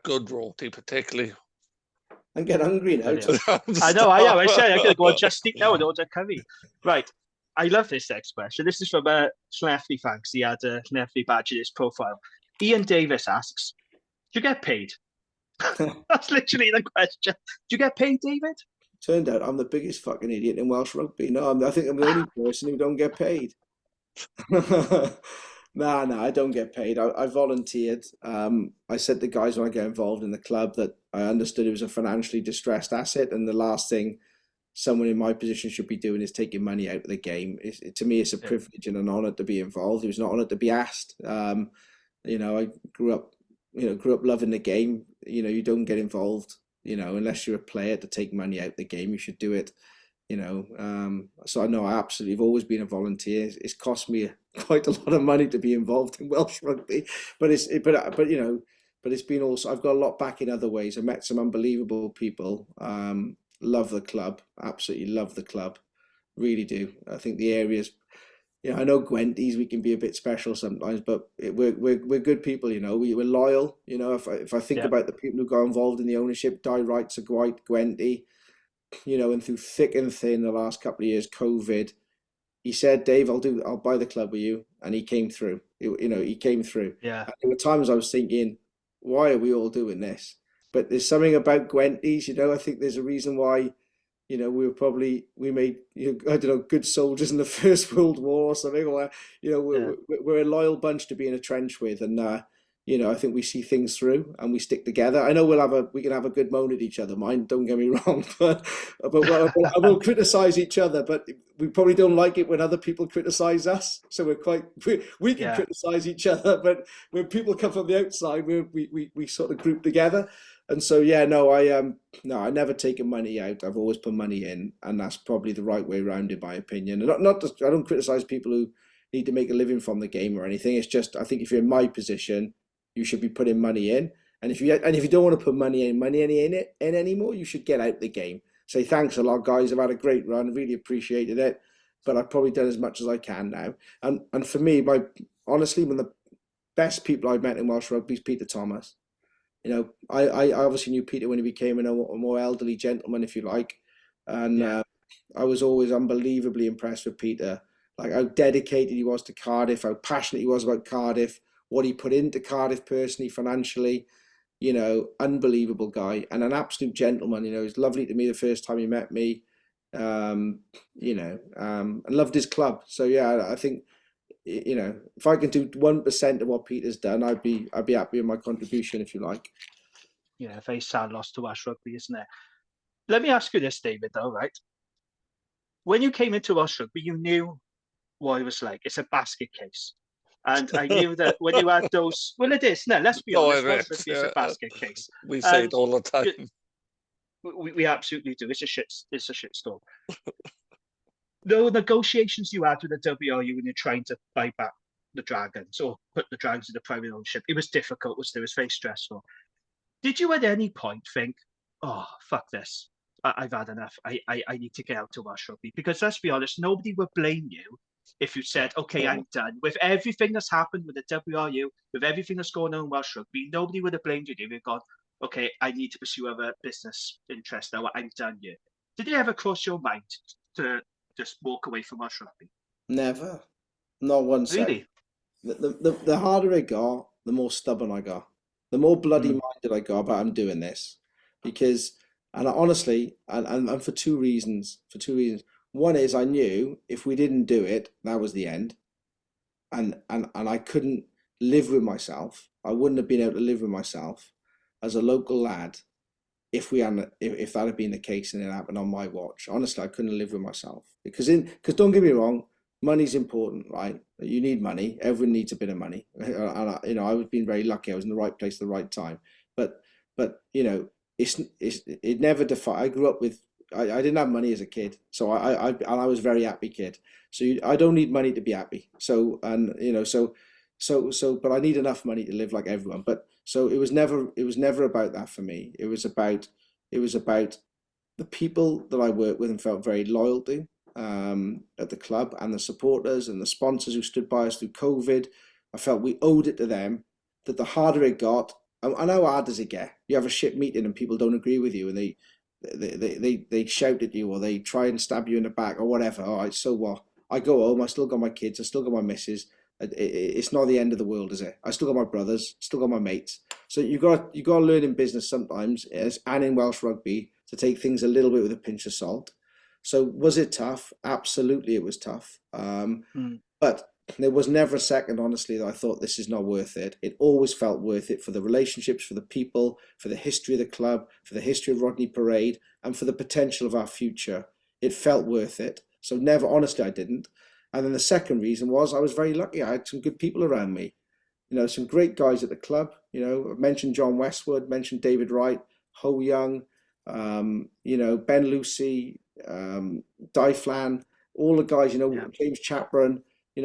good roti, particularly. I'm getting hungry now. Brilliant. I know, I am. I said I'm going to go and just eat now and order curry. Right. I love this next question. This is from a Llanelli fan, because he had a Llanelli badge in his profile. Ian Davis asks, do you get paid? That's literally the question. Do you get paid, David? Turned out I'm the biggest fucking idiot in Welsh rugby. No, I think I'm the only person who don't get paid. No, I don't get paid. I volunteered. I said to guys when I get involved in the club that I understood it was a financially distressed asset, and the last thing someone in my position should be doing is taking money out of the game. To me, it's a privilege and an honour to be involved. It was not honoured to be asked. I grew up loving the game. You don't get involved, unless you're a player, to take money out of the game. You should do it. So I know I absolutely have always been a volunteer. It's cost me quite a lot of money to be involved in Welsh rugby, but it's been also, I've got a lot back in other ways. I met some unbelievable people. Love the club, absolutely love the club, really do. I think the areas, I know Gwenties, we can be a bit special sometimes, but we're good people. We're loyal. If I think about the people who got involved in the ownership, Di Wright's a Gwenty. And through thick and thin the last couple of years, COVID, he said, Dave, I'll buy the club with you. And he came through, he came through. Yeah. And there were times I was thinking, why are we all doing this? But there's something about Gwenties, I think there's a reason why, we made, good soldiers in the First World War or something, or, we're a loyal bunch to be in a trench with. And, I think we see things through and we stick together. I know we can have a good moan at each other, mind, don't get me wrong, but I will criticise each other, but we probably don't like it when other people criticise us. So we can criticise each other, but when people come from the outside, we sort of group together. And so, I never taken money out. I've always put money in, and that's probably the right way around, in my opinion. And I don't criticise people who need to make a living from the game or anything. It's just, I think if you're in my position, you should be putting money in. And if you don't want to put money in anymore, you should get out the game. Say, thanks a lot, guys. I've had a great run. Really appreciated it. But I've probably done as much as I can now. And for me, honestly, one of the best people I've met in Welsh rugby is Peter Thomas. I obviously knew Peter when he became a more elderly gentleman, if you like. And I was always unbelievably impressed with Peter. Like how dedicated he was to Cardiff, how passionate he was about Cardiff, what he put into Cardiff personally, financially, unbelievable guy and an absolute gentleman. It was lovely to me the first time he met me, and loved his club. So I think, if I can do 1% of what Peter's done, I'd be happy with my contribution, if you like. Yeah, very sad loss to Welsh rugby, isn't it? Let me ask you this, David, though, right? When you came into Welsh rugby, you knew what it was like. It's a basket case. And I knew that when you had those, well, it is. No, let's be honest. It's a basket case. We say it all the time. We absolutely do. It's a shitstorm. The negotiations you had with the WRU when you're trying to buy back the Dragons or put the Dragons into private ownership, it was difficult. It was very stressful. Did you at any point think, oh, fuck this. I've had enough. I need to get out to Welsh rugby? Because let's be honest, nobody would blame you if you said, okay, I'm done. With everything that's happened with the WRU, with everything that's going on in Welsh rugby, nobody would have blamed you if you'd gone, okay, I need to pursue other business interests now. I'm done here. Did it ever cross your mind to just walk away from Welsh rugby? Never. Not one second. Really? The harder it got, the more stubborn I got. The more bloody minded I got about I'm doing this. Because, and honestly, and for two reasons. One is I knew if we didn't do it, that was the end. And I couldn't live with myself. I wouldn't have been able to live with myself as a local lad if that had been the case and it happened on my watch. Honestly, I couldn't live with myself. Because don't get me wrong, money's important, right? You need money. Everyone needs a bit of money. And I was being very lucky. I was in the right place at the right time. But it never defined. I grew up with. I didn't have money as a kid, so I was a very happy kid. So I don't need money to be happy. So but I need enough money to live like everyone. But so it was never about that for me. It was about the people that I worked with and felt very loyal to at the club, and the supporters and the sponsors who stood by us through COVID. I felt we owed it to them that the harder it got, And how hard does it get? You have a shit meeting and people don't agree with you, and they shout at you, or they try and stab you in the back or whatever. All right, so what? I go home. I still got my kids. I still got my missus. It's not the end of the world, is it? I still got my brothers. Still got my mates. So you got to learn in business sometimes, and in Welsh rugby, to take things a little bit with a pinch of salt. So was it tough? Absolutely, it was tough. But there was never a second, honestly, that I thought this is not worth it. It always felt worth it for the relationships, for the people, for the history of the club, for the history of Rodney Parade, and for the potential of our future. It felt worth it. So never, honestly, I didn't. And then the second reason was I was very lucky. I had some good people around me. Some great guys at the club. I mentioned John Westwood, mentioned David Wright, Ho Young, Ben Lucy, Di Flan, all the guys, James Chapman.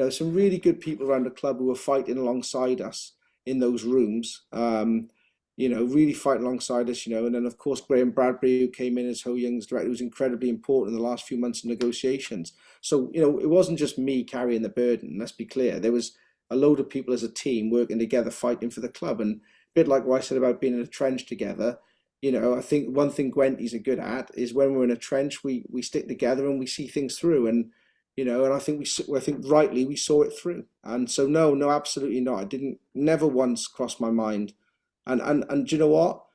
Some really good people around the club who were fighting alongside us in those rooms, really fighting alongside us, and then of course Graham Bradbury, who came in as Ho Young's director, was incredibly important in the last few months of negotiations. So, it wasn't just me carrying the burden, let's be clear. There was a load of people as a team working together, fighting for the club. And a bit like what I said about being in a trench together, I think one thing Gwenty's are good at is when we're in a trench, we stick together and we see things through. And and I think rightly we saw it through. And so no, absolutely not. It didn't never once cross my mind. And do you know what?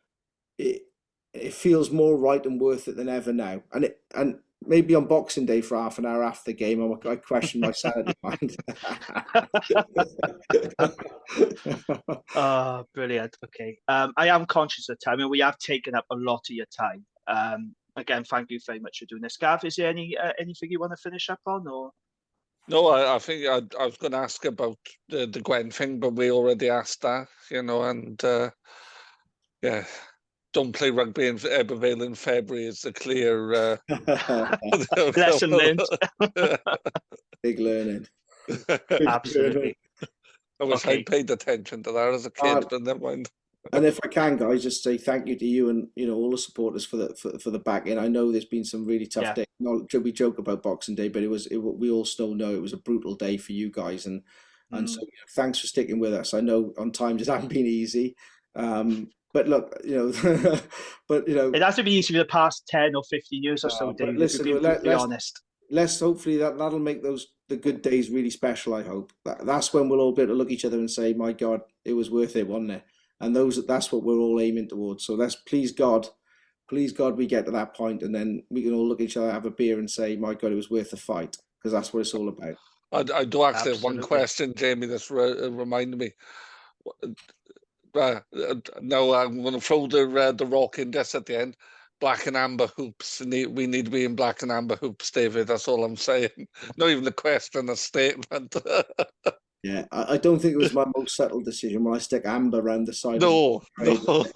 It feels more right and worth it than ever now. And maybe on Boxing Day for half an hour after the game, I question my sanity mind. Brilliant. Okay. I am conscious of time, and we have taken up a lot of your time. Again, thank you very much for doing this. Gav, is there anything you want to finish up on, or? No, I think I was going to ask about the Gwen thing, but we already asked that, and don't play rugby in Ebervale in February is a clear lesson learned. Big learning. Absolutely. I wish I paid attention to that as a kid, but never mind. And if I can, guys, just say thank you to you and all the supporters for the back end. I know there's been some really tough days. We joke about Boxing Day, but we all still know it was a brutal day for you guys, and so thanks for sticking with us. I know on times it hasn't been easy, but look, it hasn't been easy for the past 10 or 15 years or so, David. Listen, let's be honest. Let's hopefully that'll make the good days really special. I hope that's when we'll all be able to look at each other and say, "My God, it was worth it, wasn't it?" And that's what we're all aiming towards. So let's please God, we get to that point, and then we can all look at each other, have a beer, and say, "My God, it was worth the fight," because that's what it's all about. I do actually have one question, Jamie, that's reminded me. No, I'm going to throw the rock in just at the end. Black and amber hoops. We need to be in black and amber hoops, David. That's all I'm saying. Not even a question, a statement. Yeah, I don't think it was my most subtle decision when I stick amber around the side. No. It wasn't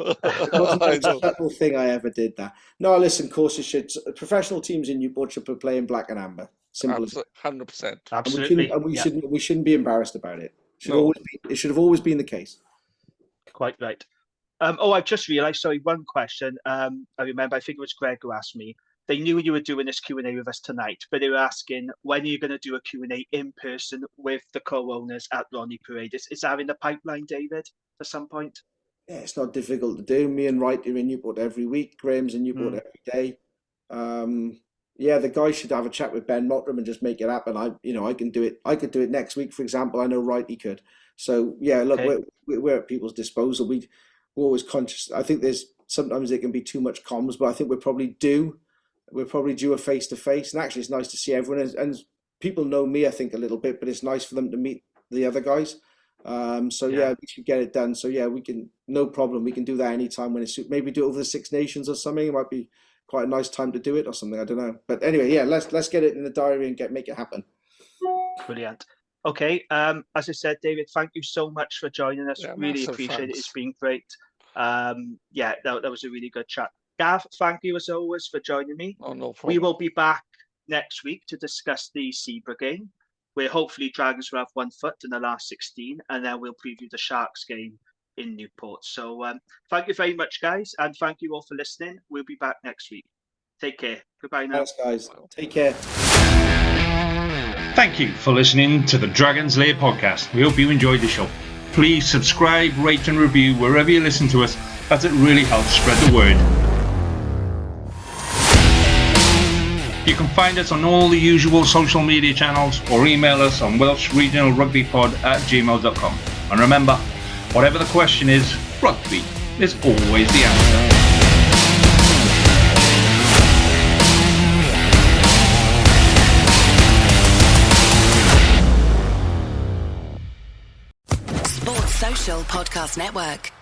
the most subtle thing I ever did that. No, listen, of course it should. Professional teams in Newport should play in black and amber. Simple as 100%. Absolutely. And we shouldn't be embarrassed about it. It should have always been the case. Quite right. I've just realised, sorry, one question. I remember, I think it was Greg who asked me. They knew you were doing this Q&A with us tonight, but they were asking, when are you going to do a Q&A in person with the co-owners at Rodney Parade? Is that in the pipeline, David, at some point? Yeah, it's not difficult to do. Me and Wright are in Newport every week. Graham's in Newport every day. The guys should have a chat with Ben Mottram and just make it happen. I can do it. I could do it next week, for example. I know Wrighty could. So, yeah, look, we're at people's disposal. We're always conscious. I think sometimes there can be too much comms, but I think we're probably due a face-to-face. And actually, it's nice to see everyone. And people know me, I think, a little bit, but it's nice for them to meet the other guys. We should get it done. So, yeah, we can, no problem. We can do that anytime when it's suits. Maybe do it over the Six Nations or something. It might be quite a nice time to do it or something. I don't know. But anyway, yeah, let's get it in the diary and make it happen. Brilliant. Okay. As I said, David, thank you so much for joining us. Really appreciate it. It's been great. That was a really good chat. Gav, thank you as always for joining me. Oh, no problem. We will be back next week to discuss the Zebra game, where hopefully Dragons will have 1 foot in the last 16, and then we'll preview the Sharks game in Newport. So thank you very much, guys, and thank you all for listening. We'll be back next week. Take care. Goodbye now. Thanks, guys. Take care. Thank you for listening to the Dragons Lair podcast. We hope you enjoyed the show. Please subscribe, rate and review wherever you listen to us, as it really helps spread the word. You can find us on all the usual social media channels or email us on welshregionalrugbypod@gmail.com. And remember, whatever the question is, rugby is always the answer. Sports Social Podcast Network.